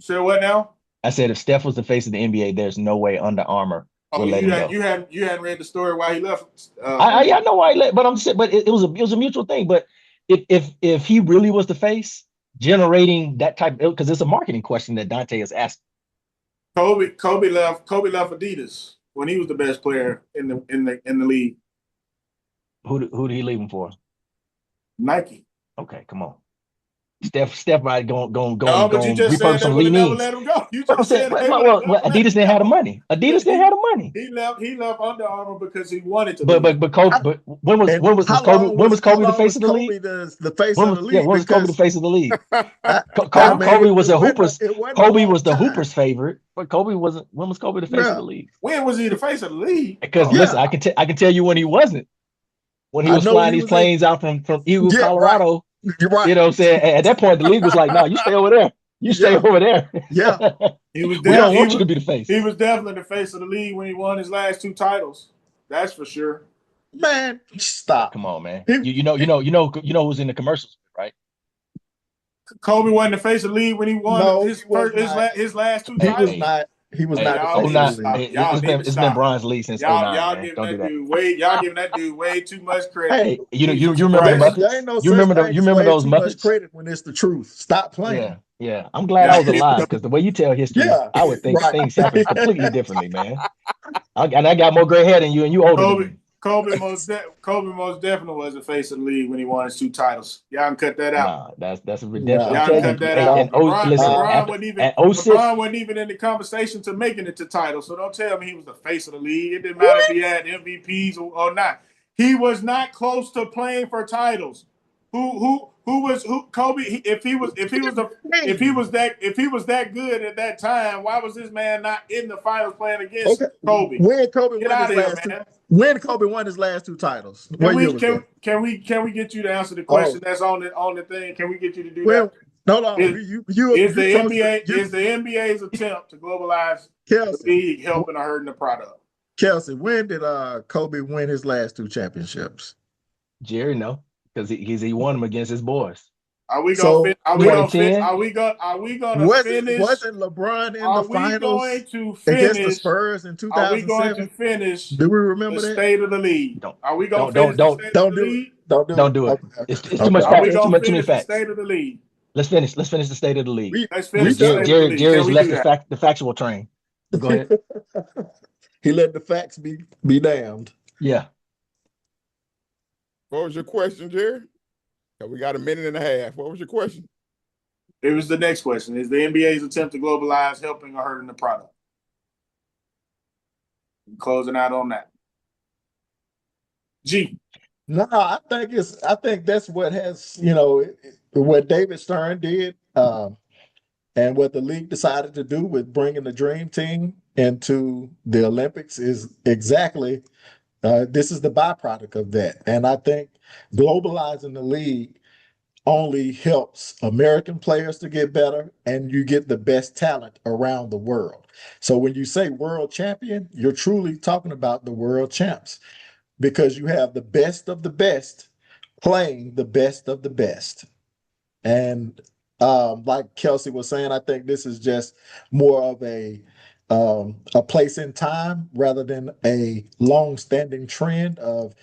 Say what now? I said if Steph was the face of the NBA, there's no way Under Armour would let him go. You hadn't read the story why he left. I know why he left, but I'm saying, but it was a mutual thing. But if he really was the face, generating that type, because it's a marketing question that Dante is asking. Kobe left Adidas when he was the best player in the league. Who did he leave him for? Nike. Okay, come on. Steph right going repurpose some lean-ins. Let him go. You just said Adidas didn't have the money. Adidas didn't have the money. He left Under Armour because he wanted to. But Kobe. When was Kobe the face of the league? The face of the league. When was Kobe the face of the league? Kobe was a Hoopers. Kobe was the Hoopers favorite, but Kobe wasn't. When was Kobe the face of the league? When was he the face of the league? Because listen, I can tell you when he wasn't. When he was flying these planes out from Eagle, Colorado. Right. You're right. You know what I'm saying? At that point, the league was like, no, you stay over there. You stay over there. Yeah. We don't want you to be the face. He was definitely the face of the league when he won his last 2 titles. That's for sure. Man, stop. Come on, man. You know who's in the commercials, right? Kobe wasn't the face of the league when he won his last 2 titles. He was not. It's been Bron's league since 09. Y'all giving that dude way too much credit. Hey, you remember the Muppets? You remember those Muppets? Credit when it's the truth. Stop playing. Yeah. I'm glad I was alive because the way you tell history, I would think things happen completely differently, man. And I got more gray hair than you, and you older than me. Kobe most definitely was the face of the league when he won his 2 titles. Y'all can cut that out. Nah, that's a redemption. Y'all can cut that out. LeBron wasn't even in the conversation to making it to title. So don't tell me he was the face of the league. It didn't matter if he had MVPs or not. He was not close to playing for titles. Who Kobe? If he was that good at that time, why was this man not in the finals playing against Kobe? When Kobe won his last 2 titles? Can we get you to answer the question that's on the thing? Can we get you to do that? Hold on. Is the NBA's attempt to globalize the league helping or hurting the product? Kelsey, when did Kobe win his last 2 championships? Jerry, no, because he won them against his boys. Are we gonna finish? Wasn't LeBron in the finals against the Spurs in 2007? Are we going to finish? Do we remember the state of the league? Are we going to finish don't do it. It's too much facts. It's too many facts. The state of the league. Let's finish the state of the league. Let's finish the state of the league. Jerry's left the factual train. Go ahead. He let the facts be damned. Yeah. What was your question, Jerry? We got a minute and a half. What was your question? It was the next question. Is the NBA's attempt to globalize helping or hurting the product? Closing out on that. G. No, I think that's what has, what David Stern did, and what the league decided to do with bringing the dream team into the Olympics is exactly, this is the byproduct of that. And I think globalizing the league only helps American players to get better, and you get the best talent around the world. So when you say world champion, you're truly talking about the world champs, because you have the best of the best playing the best of the best. And like Kelsey was saying, I think this is just more of a place in time rather than a long-standing trend of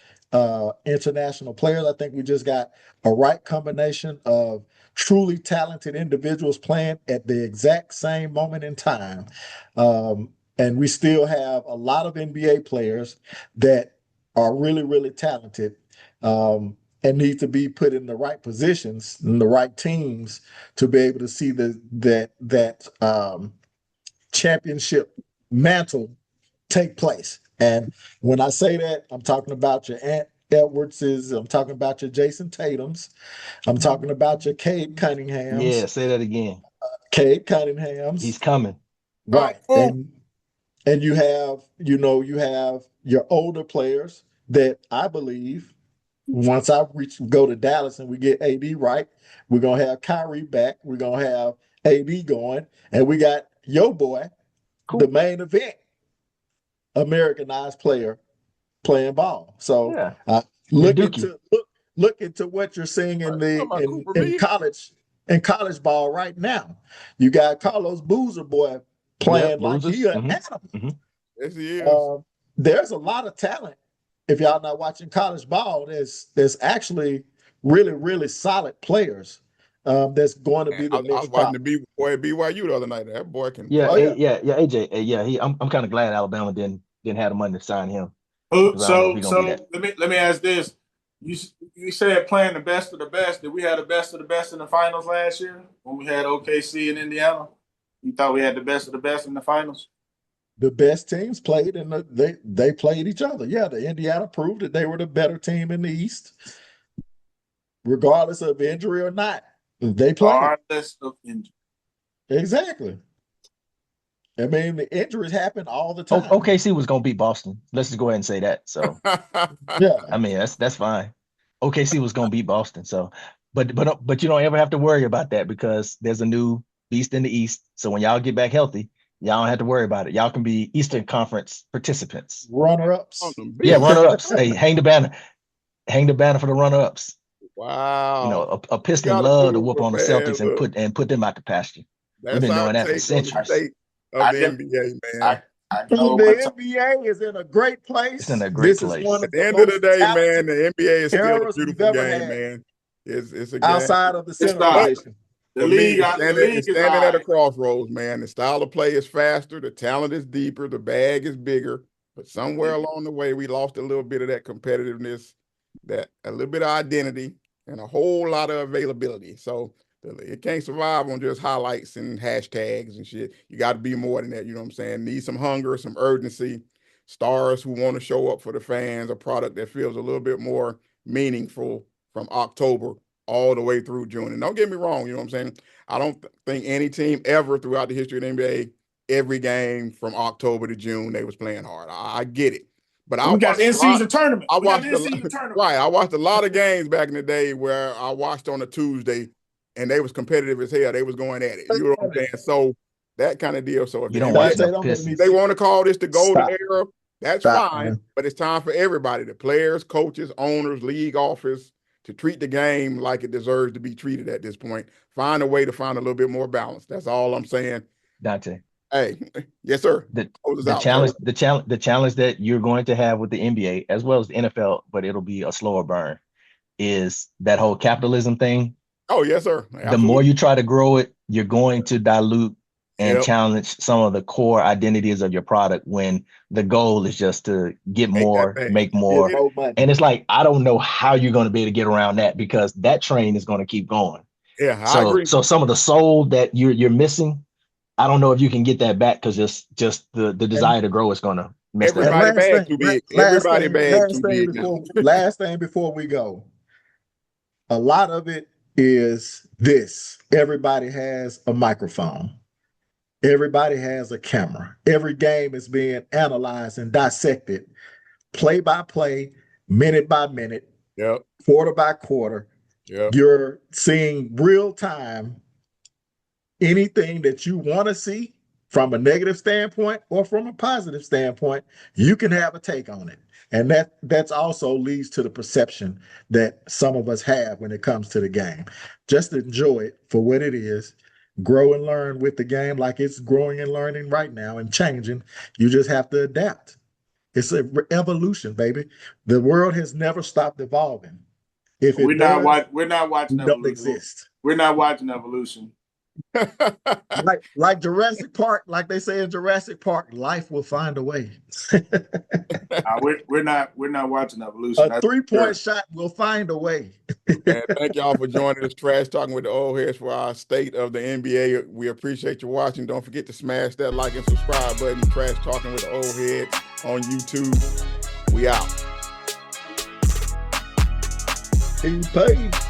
international players. I think we just got a right combination of truly talented individuals playing at the exact same moment in time. And we still have a lot of NBA players that are really, really talented. And need to be put in the right positions, in the right teams, to be able to see that championship mantle take place. And when I say that, I'm talking about your Ant Edwardses, I'm talking about your Jason Tatums, I'm talking about your Cade Yeah, Cunninghams. say that again. Cade Cunninghams. He's coming. Right. And you have your older players that I believe, once go to Dallas and we get AD right, we're gonna have Kyrie back. We're gonna have AD going, and we got your boy, Cool. the main event, Americanized player playing ball. So Yeah. look into what you're seeing in college ball right now. You got Carlos Boozer boy playing like he an animal. Yes, he is. There's a lot of talent. If y'all not watching college ball, there's actually really, really solid players that's going to be the next. I was watching the boy at BYU the other night. That boy can yeah, play. AJ. I'm kind of glad Alabama didn't have the money to sign him. So let me ask this. You said playing the best of the best. Did we have the best of the best in the finals last year when we had OKC in Indiana? You thought we had the best of the best in the finals? The best teams played, and they played each other. Yeah, the Indiana proved that they were the better team in the East, regardless of injury or not. They played. Regardless of injury. Exactly. I mean, the injuries happen all the time. OKC was gonna beat Boston. Let's just go ahead and say that. So yeah, I mean that's fine. OKC was gonna beat Boston. So, but you don't ever have to worry about that because there's a new beast in the East. So when y'all get back healthy, y'all don't have to worry about it. Y'all can be Eastern Conference participants. Runner-ups. Yeah, runner-ups. Hey, hang the banner. Hang the banner for the runner-ups. Wow. You know, a Piston love to whoop on the Celtics and put them out the pasture. We've been doing that for centuries. Of the NBA, man. The NBA is in a great place. It's in a great Is place. one of At the end of the day, man, the NBA is still a beautiful game, man. It's a game. Outside of the center position. The league is standing at a crossroads, man. The style of play is faster, the talent is deeper, the bag is bigger. But somewhere along the way, we lost a little bit of that competitiveness, that a little bit of identity, and a whole lot of availability. So it can't survive on just highlights and hashtags and shit. You got to be more than that. You know what I'm saying? Need some hunger, some urgency, stars who want to show up for the fans, a product that feels a little bit more meaningful from October all the way through June. And don't get me wrong, you know what I'm saying? I don't think any team ever throughout the history of the NBA, every game from October to June, they was playing hard. I get it. But we got the in-season tournament. I watched a lot of games back in the day where I watched on a Tuesday and they was competitive as hell. They was going at it. You know what I'm saying? So that kind of deal. So if you don't watch enough Pistons. They want to call this the golden era, that's fine. Man. But it's time for everybody, the players, coaches, owners, league office, to treat the game like it deserves to be treated at this point. Find a way to find a little bit more balance. That's all I'm saying. Dante. Hey, yes, sir. The challenge that you're going to have with the NBA as well as the NFL, but it'll be a slower burn, is that whole capitalism thing. Oh, yes, sir. Absolutely. The more you try to grow it, you're going to dilute and challenge some of the core identities of your product when the goal is just to get more, make more. And it's like, I don't know how you're going to be able to get around that, because that train is going to keep going. Yeah, I agree. So some of the soul that you're missing, I don't know if you can get that back, because just the desire to grow is going to mess that up. Everybody bag too big. Everybody bag too big. Last thing before we go. A lot of it is this. Everybody has a microphone. Everybody has a camera. Every game is being analyzed and dissected, play by play, minute by minute, quarter by quarter. You're seeing real time anything that you want to see from a negative standpoint or from a positive standpoint. You can have a take on it. And that's also leads to the perception that some of us have when it comes to the game. Just enjoy it for what it is. Grow and learn with the game like it's growing and learning right now and changing. You just have to adapt. It's an evolution, baby. The world has never stopped evolving. If we're not watching evolution. Exist. We're not watching evolution. like Jurassic Park, like they say in Jurassic Park, life will find a way. We're not watching evolution. A 3-point shot will find a way. And thank y'all for joining us, Trash Talking with the Old Heads, for our state of the NBA. We appreciate you watching. Don't forget to smash that like and subscribe button. Trash Talking with the Old Heads on YouTube. We out. Peace.